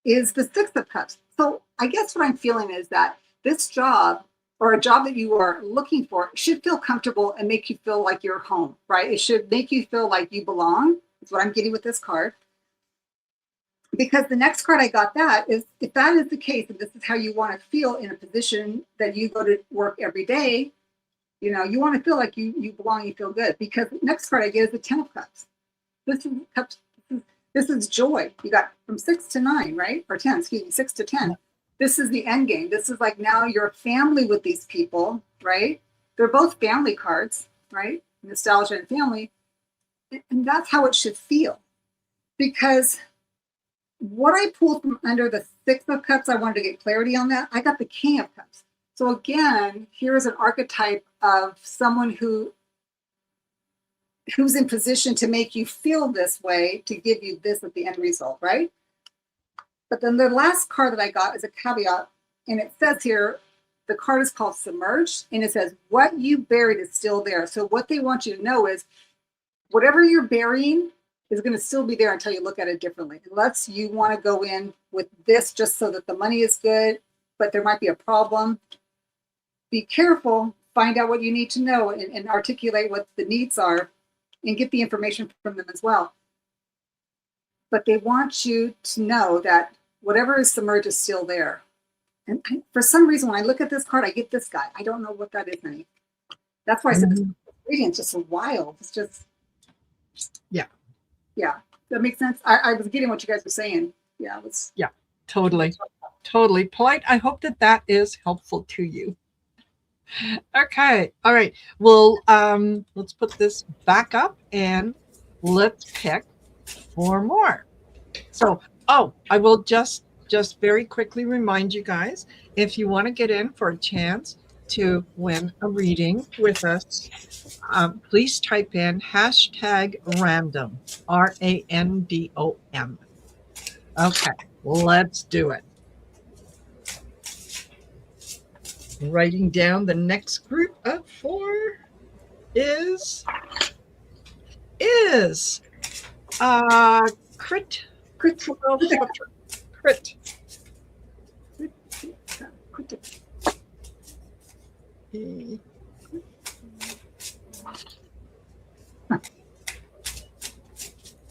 Speaker 2: is the Six of Cups. So I guess what I'm feeling is that this job or a job that you are looking for should feel comfortable and make you feel like you're home, right? It should make you feel like you belong. That's what I'm getting with this card. Because the next card I got that is, if that is the case, and this is how you want to feel in a position that you go to work every day, you know, you want to feel like you belong, you feel good. Because the next card I get is the 10 of Cups. This is cups. This is joy. You got from 6 to 9, right? Or 10, excuse me, 6 to 10. This is the end game. This is like now you're a family with these people, right? They're both family cards, right? Nostalgia and family. And that's how it should feel. Because what I pulled from under the 6 of Cups, I wanted to get clarity on that. I got the King of Cups. So again, here's an archetype of someone who's in position to make you feel this way, to give you this at the end result, right? But then the last card that I got is a caveat, and it says here, the card is called Submerged, and it says, what you buried is still there. So what they want you to know is, whatever you're burying is going to still be there until you look at it differently. Unless you want to go in with this just so that the money is good, but there might be a problem. Be careful, find out what you need to know and articulate what the needs are and get the information from them as well. But they want you to know that whatever is submerged is still there. And for some reason, when I look at this card, I get this guy. I don't know what that is, honey. That's why I said this reading is just so wild. It's just, yeah. That makes sense. I was getting what you guys were saying. Yeah,
Speaker 1: Totally polite. I hope that is helpful to you. Okay, all right. Well, let's put this back up and let's pick 4 more. So, I will just very quickly remind you guys, if you want to get in for a chance to win a reading with us, please type in #random, RANDOM. Okay, let's do it. Writing down the next group of 4 is crit.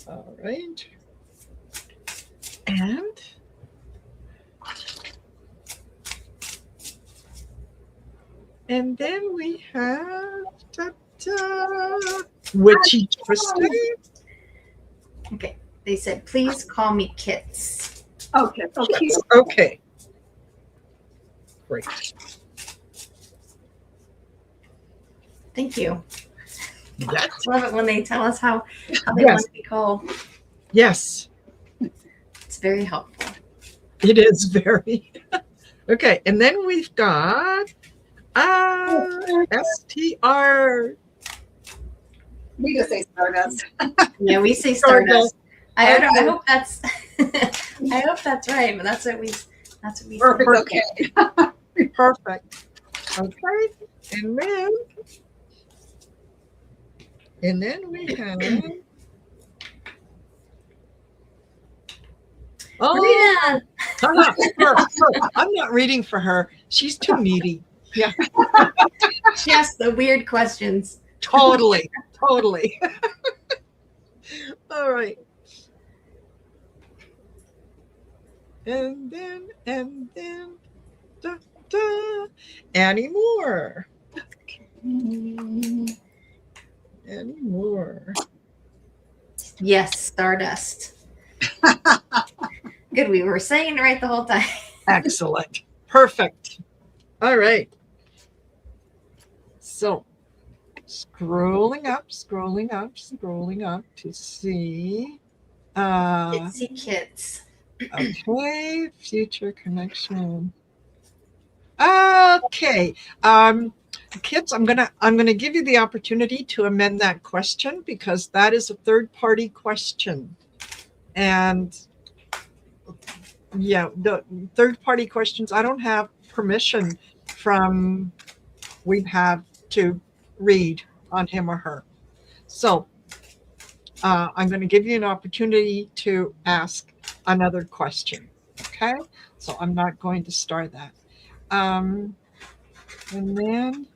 Speaker 1: All right. And then we have Witchy Twisted.
Speaker 3: Okay. They said, please call me Kits.
Speaker 2: Okay.
Speaker 1: Okay. Great.
Speaker 3: Thank you.
Speaker 1: Yes.
Speaker 3: I love it when they tell us how they want to be called.
Speaker 1: Yes.
Speaker 3: It's very helpful.
Speaker 1: It is very. Okay. And then we've got STR.
Speaker 2: We just say Stardust.
Speaker 3: Yeah, we say Stardust. I hope that's I hope that's right, but that's what we
Speaker 2: Perfect. Okay.
Speaker 1: Perfect. Okay. And then And then we have. Oh,
Speaker 3: Marina!
Speaker 1: her. I'm not reading for her. She's too needy. Yeah,
Speaker 3: She asked the weird questions.
Speaker 1: totally. All right. And then, da, da, Annie Moore. Annie Moore.
Speaker 3: Yes, Stardust. Good, we were saying it right the whole time.
Speaker 1: Excellent. Perfect. All right. So, scrolling up to see.
Speaker 3: Itsy Kits.
Speaker 1: Okay, future connection. Okay. Kids, I'm gonna give you the opportunity to amend that question because that is a third-party question. And yeah, the third-party questions, I don't have permission from we have to read on him or her. So I'm going to give you an opportunity to ask another question. Okay, so I'm not going to start that. And then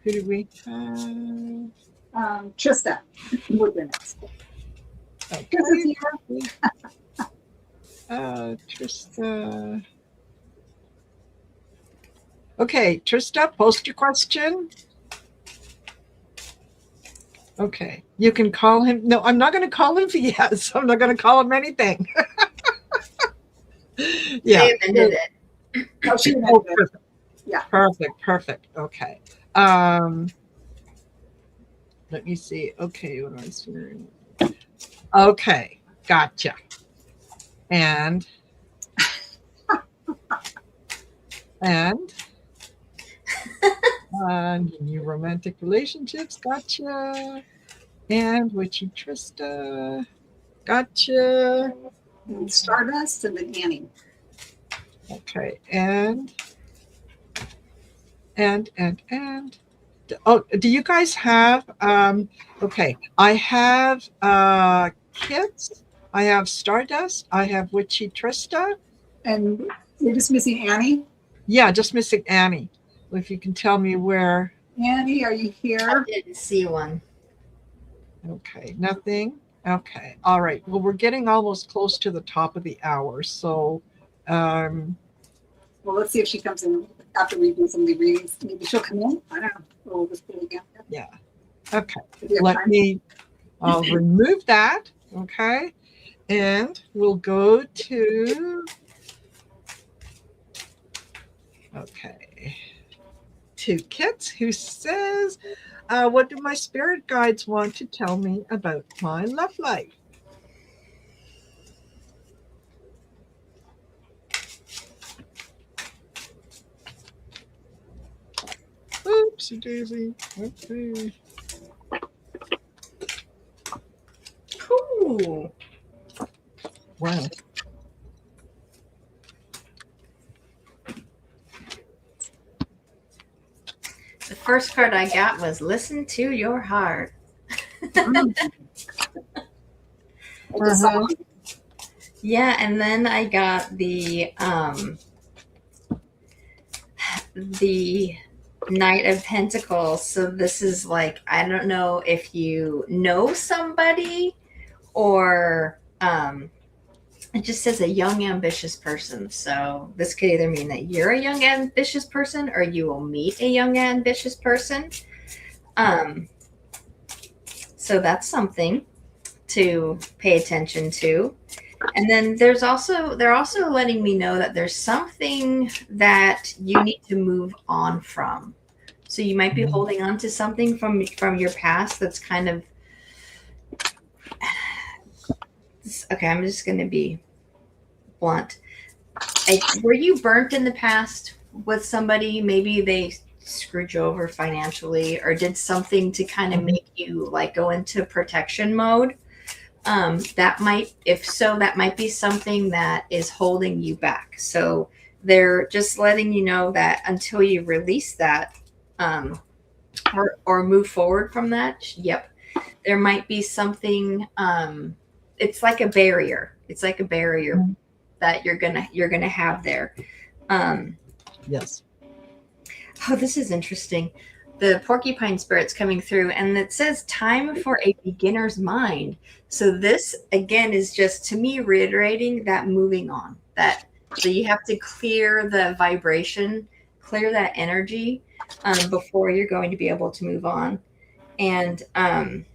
Speaker 1: who do we have?
Speaker 2: Trista would be next.
Speaker 1: Okay. Trista. Okay, Trista, post your question. Okay, you can call him. No, I'm not going to call him yes. I'm not going to call him anything. Yeah.
Speaker 3: They amended it.
Speaker 2: Oh, she
Speaker 1: Oh,
Speaker 2: amended it.
Speaker 1: perfect.
Speaker 2: Yeah.
Speaker 1: Perfect. Okay. Let me see. Okay, what am I seeing? Okay, gotcha. And new romantic relationships, gotcha. And witchy Trista, gotcha.
Speaker 2: And Stardust and then Annie.
Speaker 1: Okay, and oh, do you guys have okay, I have Kits, I have Stardust, I have witchy Trista.
Speaker 2: And you're just missing Annie.
Speaker 1: Yeah, just missing Annie. If you can tell me where.
Speaker 2: Annie, are you
Speaker 3: I
Speaker 2: here?
Speaker 3: didn't see one.
Speaker 1: Okay, nothing. Okay, all right. Well, we're getting almost close to the top of the hour, so
Speaker 2: Well, let's see if she comes in after we do some of the readings. Maybe she'll come in. I don't know. We'll just put it again.
Speaker 1: yeah. Okay,
Speaker 2: If we have
Speaker 1: let
Speaker 2: time.
Speaker 1: me. I'll remove that. Okay, and we'll go to. Okay, to Kits, who says, "What do my spirit guides want to tell me about my love life?" Oopsie daisy. Okay.
Speaker 3: Cool.
Speaker 1: Wow.
Speaker 3: The first card I got was "Listen to Your Heart."
Speaker 2: Like a song.
Speaker 3: Yeah, and then I got the Knight of Pentacles. So this is like, I don't know if you know somebody or it just says a young ambitious person. So this could either mean that you're a young ambitious person or you will meet a young ambitious person. So that's something to pay attention to. And then they're also letting me know that there's something that you need to move on from. So you might be holding on to something from your past that's kind of okay. I'm just going to be blunt. Were you burnt in the past with somebody? Maybe they screwed you over financially or did something to kind of make you like go into protection mode. That might be something that is holding you back. So they're just letting you know that until you release that or move forward from that, there might be something. It's like a barrier. It's like a barrier that you're gonna have there.
Speaker 1: Yes.
Speaker 3: Oh, this is interesting. The porcupine spirit's coming through, and it says time for a beginner's mind. So this again is just to me reiterating that moving on. That so you have to clear the vibration, clear that energy before you're going to be able to move on. And the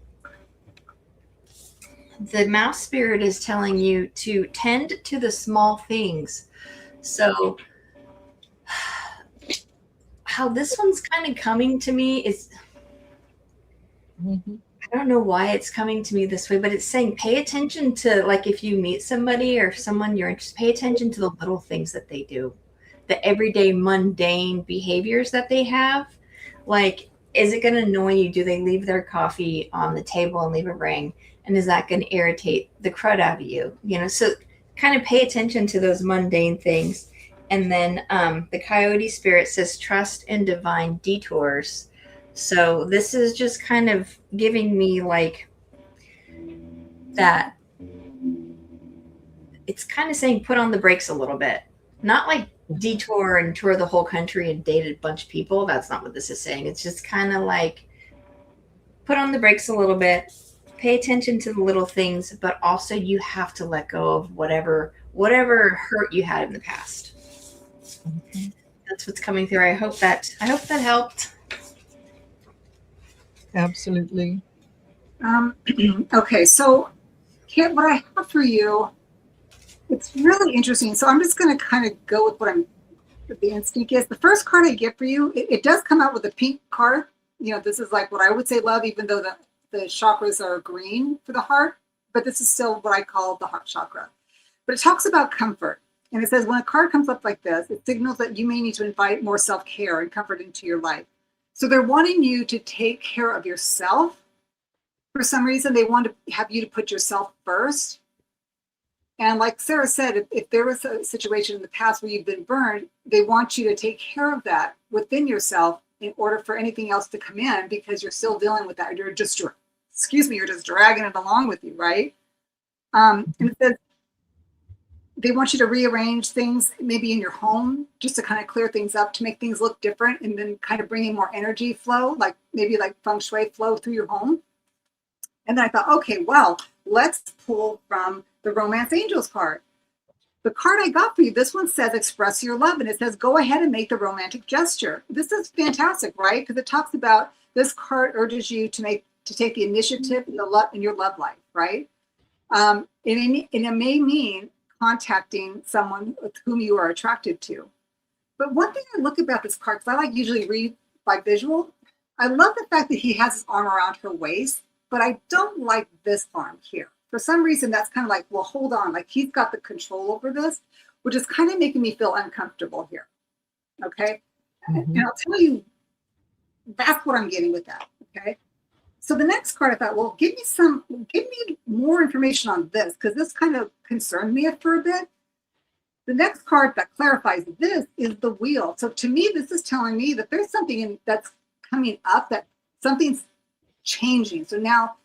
Speaker 3: mouse spirit is telling you to tend to the small things. So how this one's kind of coming to me is I don't know why it's coming to me this way, but it's saying pay attention to, like, if you meet somebody or someone you're interested, pay attention to the little things that they do, the everyday mundane behaviors that they have. Like, is it going to annoy you? Do they leave their coffee on the table and leave a ring? And is that going to irritate the crud out of you? You know, so kind of pay attention to those mundane things. And then the coyote spirit says trust in divine detours. So this is just kind of giving me like that. It's kind of saying put on the brakes a little bit. Not like detour and tour the whole country and date a bunch of people. That's not what this is saying. It's just kind of like put on the brakes a little bit. Pay attention to the little things, but also you have to let go of whatever hurt you had in the past. That's what's coming through. I hope that helped.
Speaker 1: Absolutely.
Speaker 2: Okay, so Kit, what I have for you, it's really interesting. So I'm just going to kind of go with what the instinct is. The first card I get for you, it does come out with a pink card. You know, this is like what I would say love, even though the chakras are green for the heart, but this is still what I call the heart chakra. But it talks about comfort. And it says when a card comes up like this, it signals that you may need to invite more self-care and comfort into your life. So they're wanting you to take care of yourself. For some reason, they want to have you to put yourself first. And like Sara said, if there was a situation in the past where you've been burned, they want you to take care of that within yourself in order for anything else to come in, because you're still dealing with that. You're just dragging it along with you, right? And it says they want you to rearrange things maybe in your home just to kind of clear things up, to make things look different, and then kind of bring in more energy flow, like maybe like feng shui flow through your home. And then I thought, okay, well, let's pull from the Romance Angels card. The card I got for you, this one says express your love, and it says go ahead and make the romantic gesture. This is fantastic, right? Because it talks about this card urges you to take the initiative in your love life, right? And it may mean contacting someone with whom you are attracted to. But one thing I look about this card, because I like usually read by visual, I love the fact that he has his arm around her waist, but I don't like this arm here. For some reason, that's kind of like, well, hold on, like he's got the control over this, which is kind of making me feel uncomfortable here. Okay. And I'll tell you, that's what I'm getting with that. Okay. So the next card, I thought, well, give me more information on this, because this kind of concerned me for a bit. The next card that clarifies this is the wheel. So to me, this is telling me that there's something that's coming up, that something's changing. So now,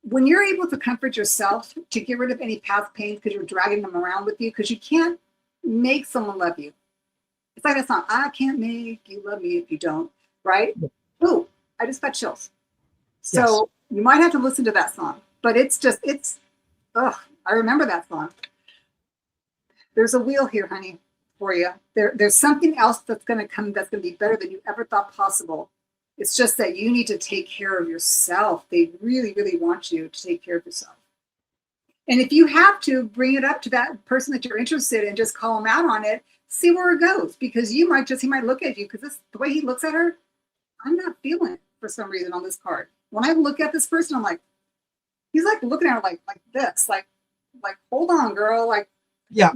Speaker 2: when you're able to comfort yourself, to get rid of any past pains because you're dragging them around with you, because you can't make someone love you. It's like that song, I can't make you love me if you don't, right? Ooh, I just got chills. So You might have to listen to that song, but I remember that song. There's a wheel here, honey, for you. There's something else that's going to come that's going to be better than you ever thought possible. It's just that you need to take care of yourself. They really, really want you to take care of yourself. And if you have to, bring it up to that person that you're interested in, just call him out on it, see where it goes, because he might look at you, because the way he looks at her, I'm not feeling it for some reason on this card. When I look at this person, I'm like, he's like looking at her like this, like, hold on, girl. Like, yeah,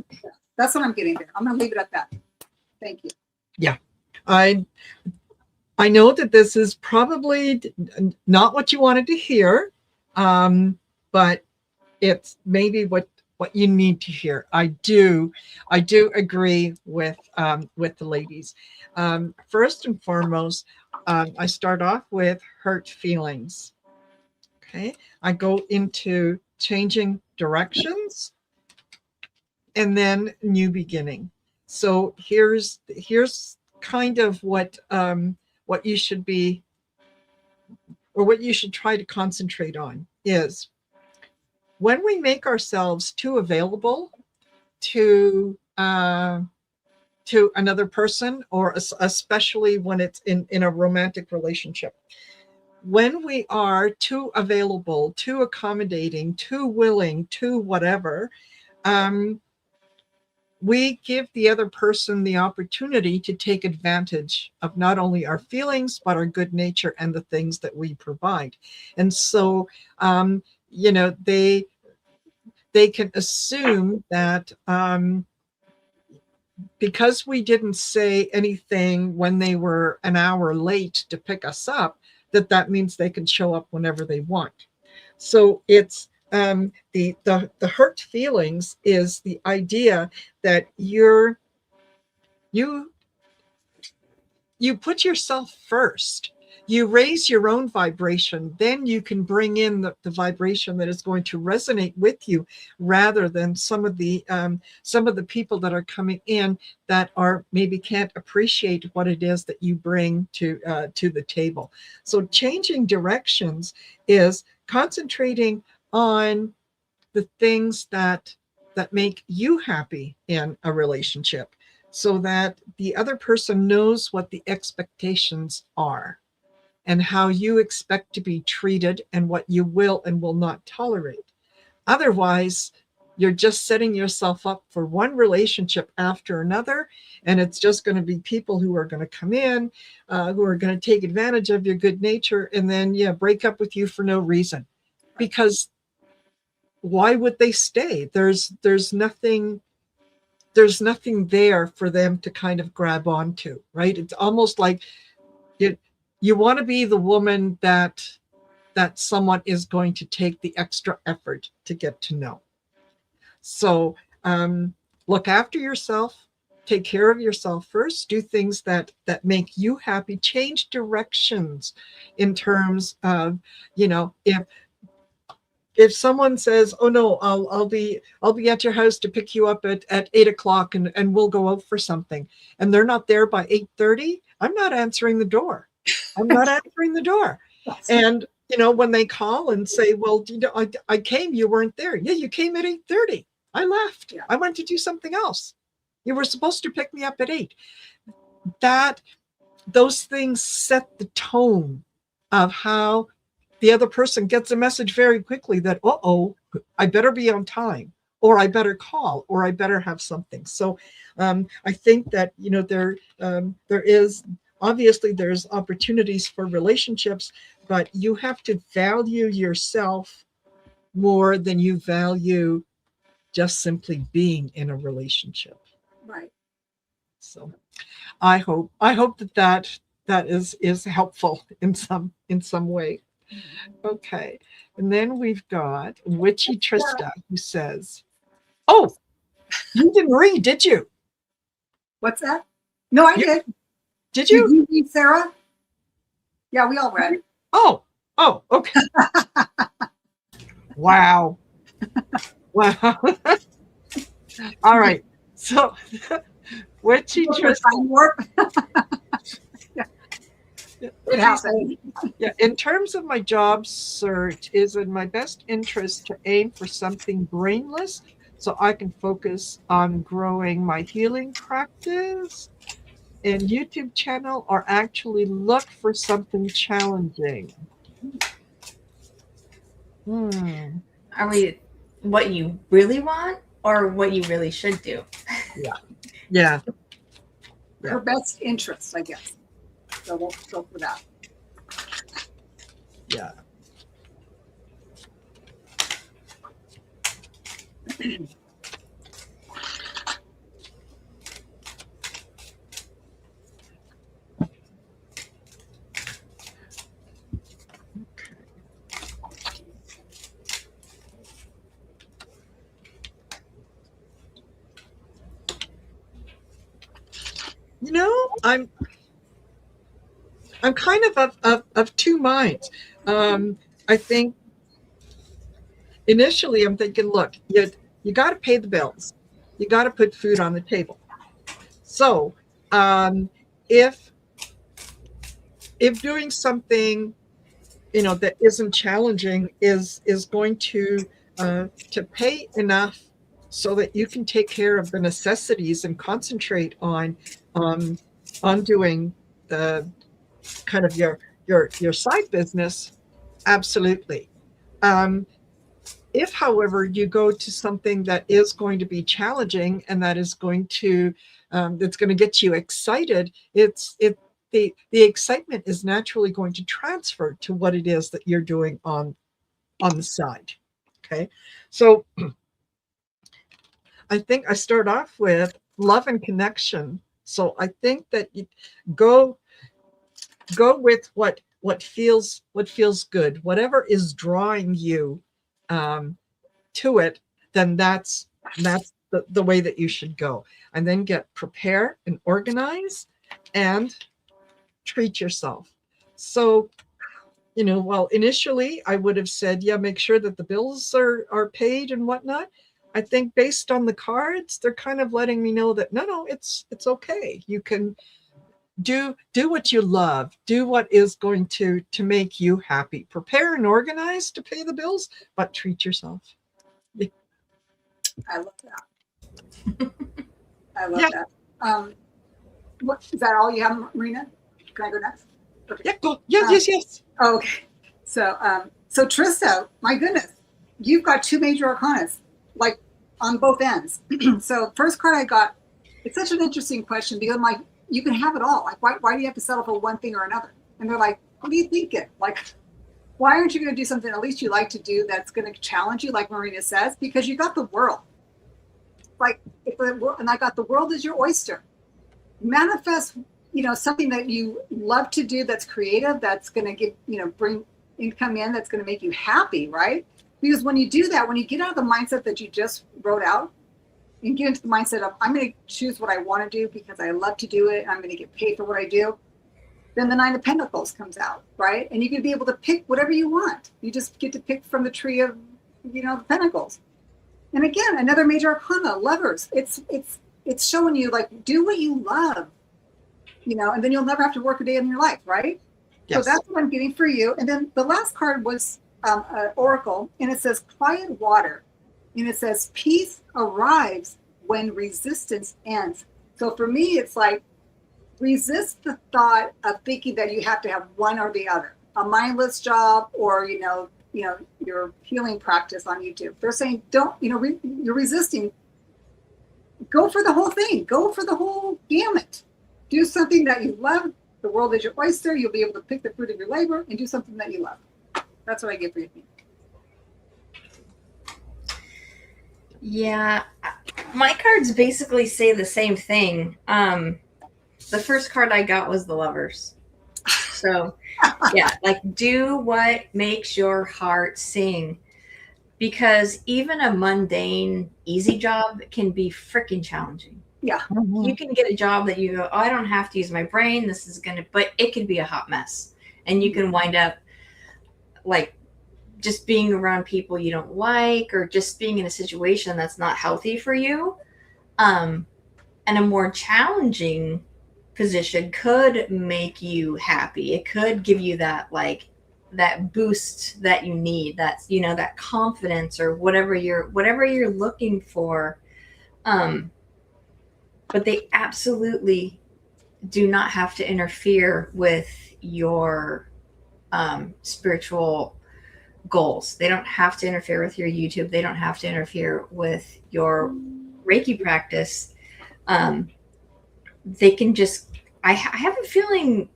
Speaker 2: that's what I'm getting there. I'm going to leave it at that. Thank you.
Speaker 1: Yeah. I know that this is probably not what you wanted to hear, but it's maybe what you need to hear. I do agree with the ladies. First and foremost, I start off with hurt feelings. Okay. I go into changing directions and then new beginning. So here's kind of what you should be, or what you should try to concentrate on, is when we make ourselves too available to another person, or especially when it's in a romantic relationship. When we are too available, too accommodating, too willing, too whatever, we give the other person the opportunity to take advantage of not only our feelings, but our good nature and the things that we provide. And so, they can assume that because we didn't say anything when they were an hour late to pick us up, that means they can show up whenever they want. So it's the hurt feelings is the idea that you put yourself first. You raise your own vibration, then you can bring in the vibration that is going to resonate with you, rather than some of the people that are coming in that are maybe can't appreciate what it is that you bring to the table. So changing directions is concentrating on the things that make you happy in a relationship, so that the other person knows what the expectations are and how you expect to be treated and what you will and will not tolerate. Otherwise, you're just setting yourself up for one relationship after another, and it's just going to be people who are going to come in, who are going to take advantage of your good nature, and then break up with you for no reason. Because why would they stay? There's nothing there for them to kind of grab onto, right? It's almost like you want to be the woman that someone is going to take the extra effort to get to know. So look after yourself, take care of yourself first, do things that make you happy, change directions in terms of, if someone says, "Oh no, I'll be at your house to pick you up at 8:00 and we'll go out for something," and they're not there by 8:30, I'm not answering the door. I'm not answering the door. And when they call and say, "Well, I came, you weren't there." Yeah, you came at 8:30. I left. Yeah. I went to do something else. You were supposed to pick me up at 8. Those things set the tone of how the other person gets a message very quickly that, I better be on time, or I better call, or I better have something. So I think that, there is, obviously there's opportunities for relationships, but you have to value yourself more than you value just simply being in a relationship.
Speaker 2: Right.
Speaker 1: So I hope that is helpful in some way. Okay. And then we've got Witchy Trista, who says, "Oh, you didn't read, did you?"
Speaker 2: What's that? No, I did.
Speaker 1: Did you?
Speaker 2: Did you read, Sarah? Yeah, we all read.
Speaker 1: Oh, okay. Wow. All right. So Witchy Trista.
Speaker 2: It happened.
Speaker 1: Yeah, in terms of my job search, is in my best interest to aim for something brainless so I can focus on growing my healing practice and YouTube channel, or actually look for something challenging?
Speaker 3: Are we what you really want or what you really should do?
Speaker 1: Yeah.
Speaker 2: Her best interest, I guess. So we'll go for that.
Speaker 1: Yeah. I'm kind of two minds. I think initially I'm thinking, look, you got to pay the bills. You got to put food on the table. So if doing something, that isn't challenging is going to pay enough so that you can take care of the necessities and concentrate um, on doing the kind of your side business, absolutely. Um, if, however, you go to something that is going to be challenging and that is going to that's going to get you excited, the excitement is naturally going to transfer to what it is that you're doing on the side. Okay, so I think I start off with love and connection. So I think that you go with what feels good, whatever is drawing you um, to it, then that's the way that you should go. And then get prepare and organize and treat yourself. So, well, initially I would have said, yeah, make sure that the bills are paid and whatnot. I think based on the cards, they're kind of letting me know that no, it's okay. You can do what you love, do what is going to make you happy. Prepare and organize to pay the bills, but treat yourself.
Speaker 2: I love that. I love
Speaker 1: Yeah.
Speaker 2: that. What is that? All you have, Marina? Can I go next? Okay.
Speaker 1: Yeah, go. Yes.
Speaker 2: Oh, okay. So Trista, my goodness, you've got two major arcanas, like on both ends. So first card I got, it's such an interesting question because I'm like, you can have it all. Like, why do you have to settle for one thing or another? And they're like, what are you thinking? Like, why aren't you going to do something at least you like to do that's going to challenge you, like Marina says? Because you got the world. Like, and I got the world as your oyster. Manifest, something that you love to do that's creative, that's going to give, bring income in, that's going to make you happy, right? Because when you do that, when you get out of the mindset that you just wrote out and get into the mindset of, I'm going to choose what I want to do because I love to do it, I'm going to get paid for what I do, then the Nine of Pentacles comes out, right? And you can be able to pick whatever you want. You just get to pick from the tree of, the Pentacles. And again, another major arcana, Lovers. It's showing you, like, do what you love, and then you'll never have to work a day in your life, right? Yes. So that's what I'm getting for you. And then the last card was Oracle, and it says quiet water. And it says peace arrives when resistance ends. So for me, it's like, resist the thought of thinking that you have to have one or the other, a mindless job or, your healing practice on YouTube. They're saying, don't, you're resisting. Go for the whole thing. Go for the whole gamut. Do something that you love. The world is your oyster. You'll be able to pick the fruit of your labor and do something that you love. That's what I get for you.
Speaker 3: Yeah, my cards basically say the same thing. The first card I got was the Lovers. So, yeah, like, do what makes your heart sing. Because even a mundane, easy job can be freaking challenging.
Speaker 2: Yeah.
Speaker 3: Mm-hmm. You can get a job that you go, oh, I don't have to use my brain. This is but it can be a hot mess. And you can wind up, like, just being around people you don't like, or just being in a situation that's not healthy for you. And a more challenging position could make you happy. It could give you that, like, that boost that you need, that's, that confidence or whatever you're looking for. But they absolutely do not have to interfere with your spiritual goals. They don't have to interfere with your YouTube. They don't have to interfere with your Reiki practice. They can just, I have a feeling,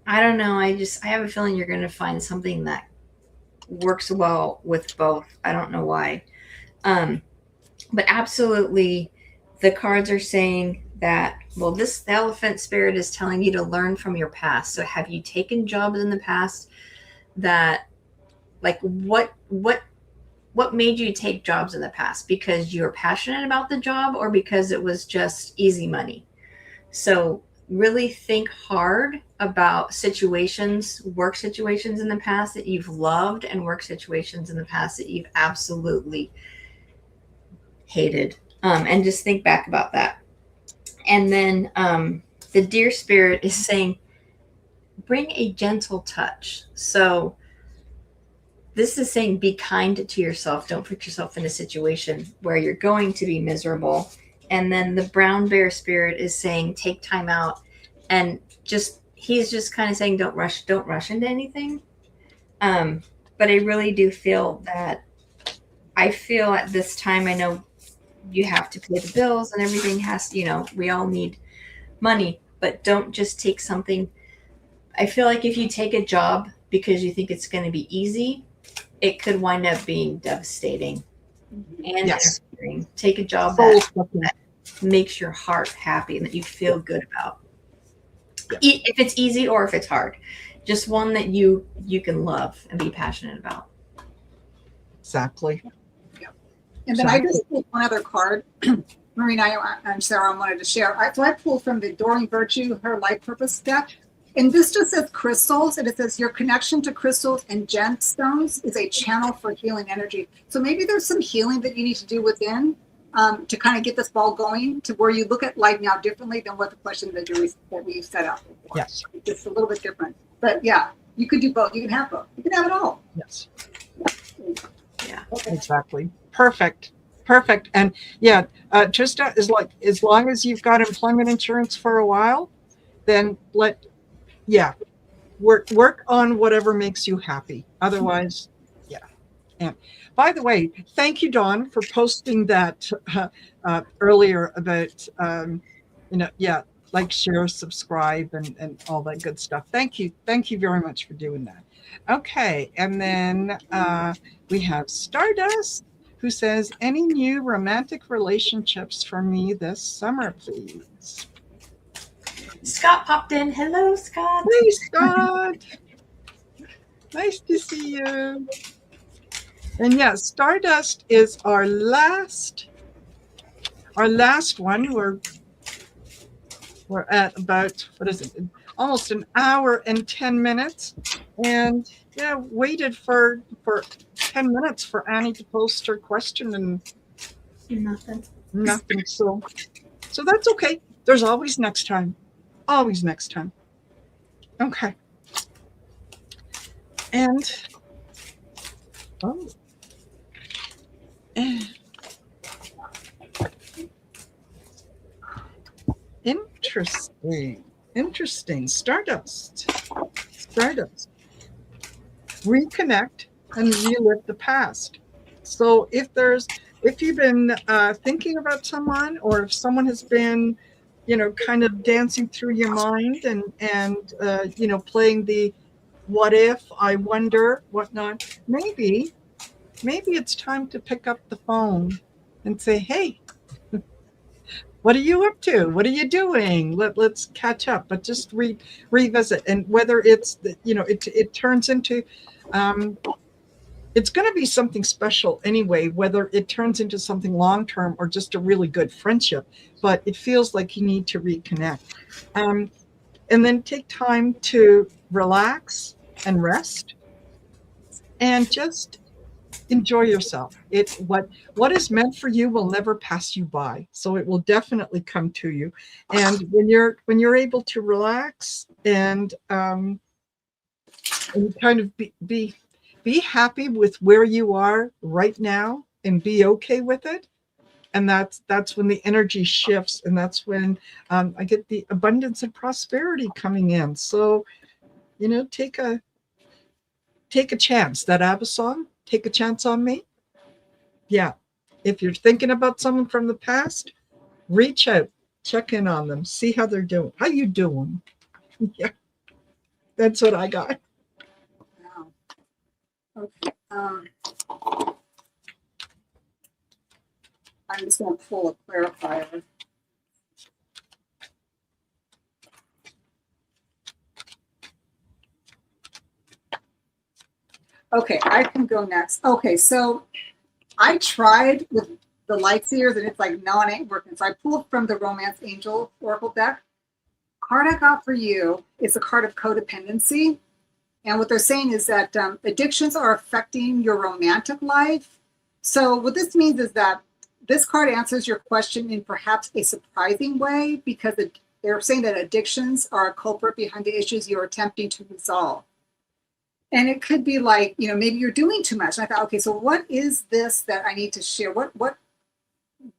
Speaker 3: I don't know, I have a feeling you're going to find something that works well with both. I don't know why. But absolutely, the cards are saying that, well, the elephant spirit is telling you to learn from your past. So have you taken jobs in the past that, like, what made you take jobs in the past? Because you're passionate about the job or because it was just easy money? So really think hard about situations, work situations in the past that you've loved, and work situations in the past that you've absolutely hated. And just think back about that. And then the deer spirit is saying, bring a gentle touch. So this is saying, be kind to yourself. Don't put yourself in a situation where you're going to be miserable. And then the brown bear spirit is saying, take time out, and he's just kind of saying, don't rush into anything. But I really do feel that, I feel at this time, I know you have to pay the bills and everything has, we all need money, but don't just take something. I feel like if you take a job because you think it's going to be easy, it could wind up being devastating and
Speaker 1: Yes.
Speaker 3: interfering. Take a job
Speaker 1: Soul
Speaker 3: that
Speaker 1: sucking.
Speaker 3: makes your heart happy and that you feel good about.
Speaker 1: Yeah.
Speaker 3: If it's easy or if it's hard, just one that you can love and be passionate about.
Speaker 1: Exactly.
Speaker 2: And then I just pulled one other card. Marina and Sara, I wanted to share. So I pulled from the Doreen Virtue, her life purpose deck. And this just says crystals, and it says your connection to crystals and gemstones is a channel for healing energy. So maybe there's some healing that you need to do within to kind of get this ball going, to where you look at life now differently than what the question that we set up before.
Speaker 1: Yes.
Speaker 2: It's a little bit different. But yeah, you could do both. You can have both. You can have it all.
Speaker 1: Yes.
Speaker 3: Yeah.
Speaker 2: Okay.
Speaker 1: Exactly. Perfect. And yeah, just as long as you've got employment insurance for a while, then work on whatever makes you happy. Otherwise, yeah. And by the way, thank you, Dawn, for posting that earlier about like, share, subscribe, and all that good stuff. Thank you very much for doing that. Okay, and then we have Stardust, who says, any new romantic relationships for me this summer, please?
Speaker 3: Scott popped in. Hello, Scott.
Speaker 1: Hey, Scott. Nice to see you. And yeah, Stardust is our last one. We're at about, what is it? Almost an hour and 10 minutes. And yeah, waited for 10 minutes for Annie to post her question and
Speaker 3: Nothing.
Speaker 1: So that's okay. There's always next time. Always next time. Okay. And interesting. Stardust. Reconnect and relive the past. So if you've been thinking about someone, or if someone has been, kind of dancing through your mind and playing the what if, I wonder, whatnot, maybe it's time to pick up the phone and say, hey, what are you up to? What are you doing? Let's catch up, but just revisit. And whether it's, it turns into, it's going to be something special anyway, whether it turns into something long-term or just a really good friendship, but it feels like you need to reconnect. And then take time to relax and rest and just enjoy yourself. What is meant for you will never pass you by. So it will definitely come to you. And when you're able to relax and kind of be happy with where you are right now and be okay with it. And that's when the energy shifts, and that's when I get the abundance and prosperity coming in. So, take a chance. That ABBA song, Take a Chance on Me. Yeah. If you're thinking about someone from the past, reach out, check in on them, see how they're doing. How you doing? Yeah. That's what I got.
Speaker 2: Wow. Okay. I'm just going to pull a clarifier. Okay, I can go next. Okay, so I tried with the light seers and it's like, no, it ain't working. So I pulled from the Romance Angel Oracle deck card I got for you is a card of codependency. And what they're saying is that addictions are affecting your romantic life. So what this means is that this card answers your question in perhaps a surprising way, because they're saying that addictions are a culprit behind the issues you're attempting to resolve. And it could be like, maybe you're doing too much. And I thought, okay, so what is this that I need to share? What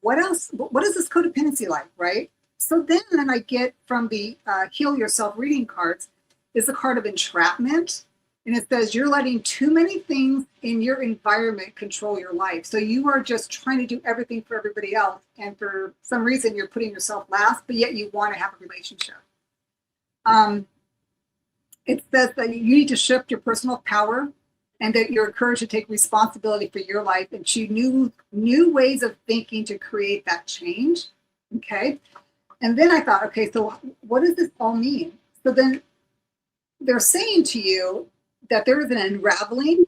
Speaker 2: else? What is this codependency like, right? So then I get from the Heal Yourself reading cards is the card of entrapment. And it says you're letting too many things in your environment control your life. So you are just trying to do everything for everybody else. And for some reason, you're putting yourself last, but yet you want to have a relationship. It says that you need to shift your personal power and that you're encouraged to take responsibility for your life and choose new ways of thinking to create that change. Okay. And then I thought, okay, so what does this all mean? So then they're saying to you that there is an unraveling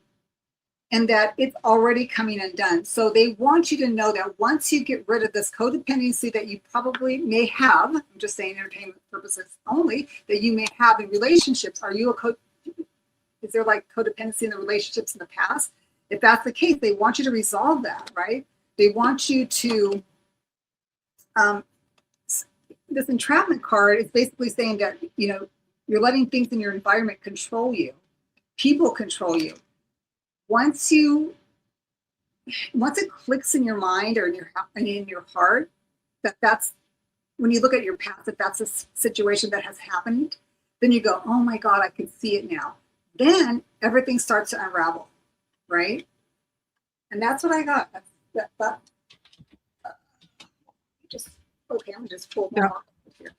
Speaker 2: and that it's already coming undone. So they want you to know that once you get rid of this codependency that you probably may have, I'm just saying entertainment purposes only, that you may have in relationships. Is there like codependency in the relationships in the past? If that's the case, they want you to resolve that, right? They want you to, this entrapment card is basically saying that, you're letting things in your environment control you. People control you. Once it clicks in your mind or in your heart, that's when you look at your past, if that's a situation that has happened, then you go, oh my God, I can see it now. Then everything starts to unravel, right? And that's what I got. Okay, I'm gonna just pull more here.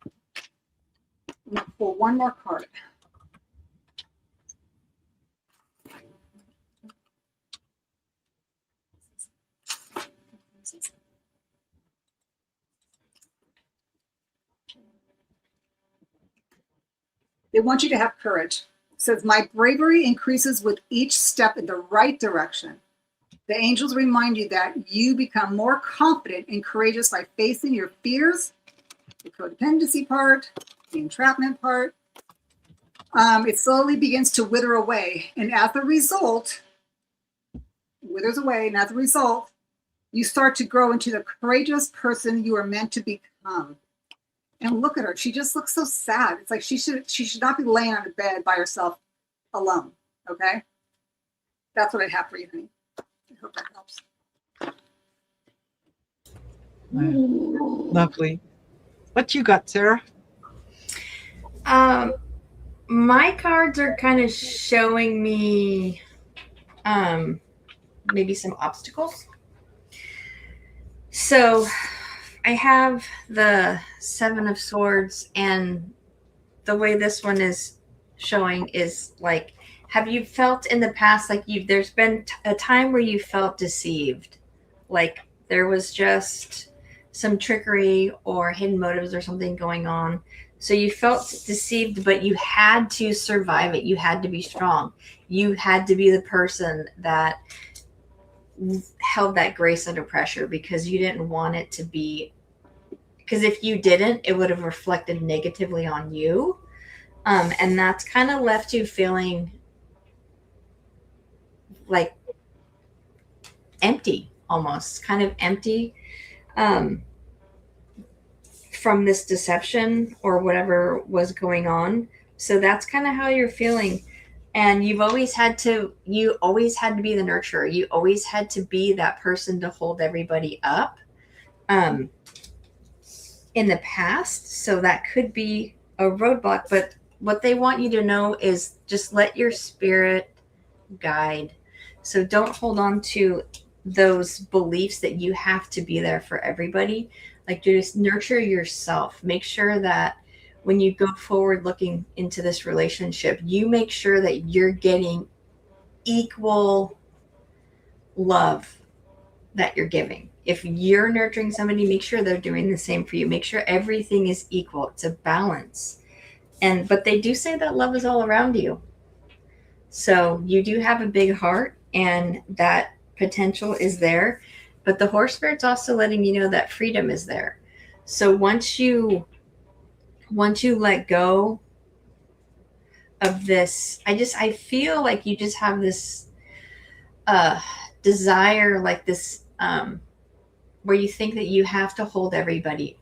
Speaker 2: I'm gonna pull one more card. They want you to have courage. It says, my bravery increases with each step in the right direction. The angels remind you that you become more confident and courageous by facing your fears, the codependency part, the entrapment part. It slowly begins to wither away. And as a result, you start to grow into the courageous person you are meant to become. And look at her. She just looks so sad. It's like she should not be laying on a bed by herself alone. Okay? That's what I have for you, honey. I hope that helps.
Speaker 1: Lovely. What you got, Sara?
Speaker 3: My cards are kind of showing me maybe some obstacles. So I have the Seven of Swords, and the way this one is showing is like, have you felt in the past like there's been a time where you felt deceived, like there was just some trickery or hidden motives or something going on, so you felt deceived, but you had to survive it. You had to be strong. You had to be the person that held that grace under pressure, because you didn't want it to be, because if you didn't, it would have reflected negatively on you. And that's kind of left you feeling like empty, almost kind of empty from this deception or whatever was going on. So that's kind of how you're feeling. And you always had to be the nurturer. You always had to be that person to hold everybody up in the past. So that could be a roadblock. But what they want you to know is just let your spirit guide. So don't hold on to those beliefs that you have to be there for everybody. Like, just nurture yourself. Make sure that when you go forward looking into this relationship, you make sure that you're getting equal love that you're giving. If you're nurturing somebody, make sure they're doing the same for you. Make sure everything is equal. It's a balance. But they do say that love is all around you. So you do have a big heart, and that potential is there. But the horse spirit's also letting you know that freedom is there. So once you once you let go of this, I feel like you just have this desire, like this where you think that you have to hold everybody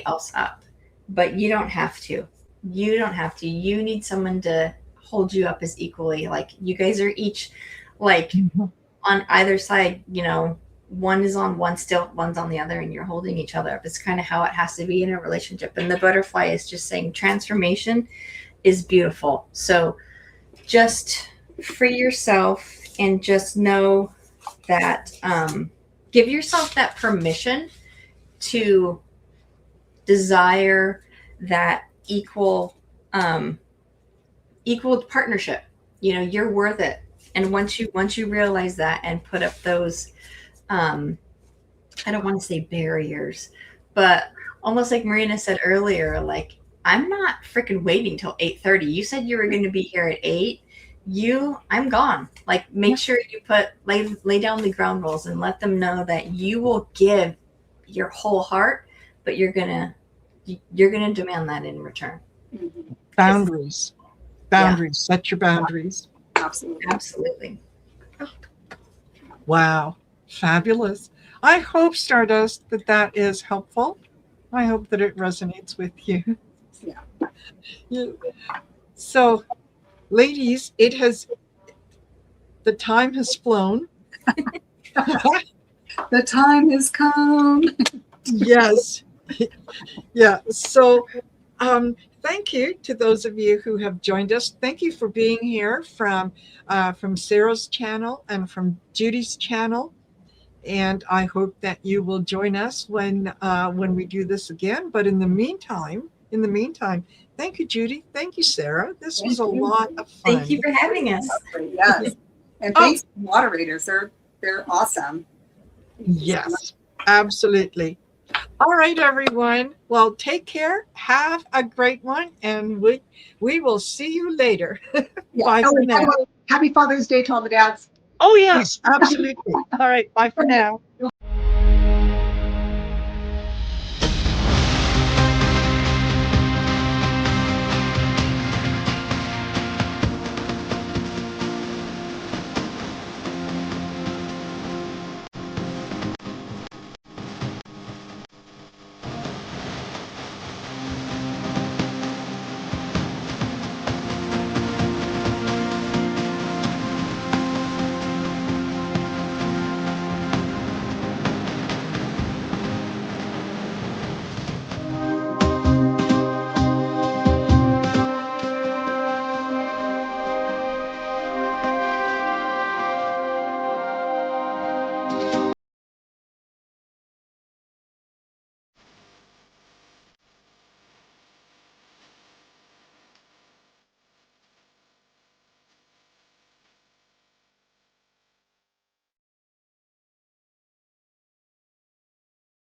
Speaker 3: else up, but you don't have to. You don't have to. You need someone to hold you up as equally. Like you guys are each like on either side, one is on one stilt, one's on the other, and you're holding each other up. It's kind of how it has to be in a relationship. And the butterfly is just saying transformation is beautiful. So just free yourself and just know that give yourself that permission to desire that equal partnership. You're worth it. And once you realize that and put up those I don't want to say barriers, but almost like Marina said earlier, like I'm not freaking waiting till 8:30. You said you were going to be here at 8. I'm gone. Like make sure you lay down the ground rules and let them know that you will give your whole heart, but you're gonna demand that in return.
Speaker 1: Boundaries. Set your boundaries.
Speaker 3: Absolutely.
Speaker 1: Wow, fabulous. I hope, Stardust, that is helpful. I hope that it resonates with you.
Speaker 2: Yeah.
Speaker 1: So, ladies, the time has flown.
Speaker 2: The time has come.
Speaker 1: Yes. Yeah. So, thank you to those of you who have joined us. Thank you for being here from Sarah's channel and from Judy's channel. And I hope that you will join us when we do this again. But in the meantime, thank you, Judy. Thank you, Sarah. This was a lot of fun.
Speaker 3: Thank you for having us.
Speaker 2: Yes. And thanks to the moderators. They're awesome.
Speaker 1: Yes, absolutely. All right, everyone. Well, take care. Have a great one. And we will see you later. Bye for now.
Speaker 2: Happy Father's Day to all the dads.
Speaker 1: Oh, yes, absolutely. All right. Bye for now.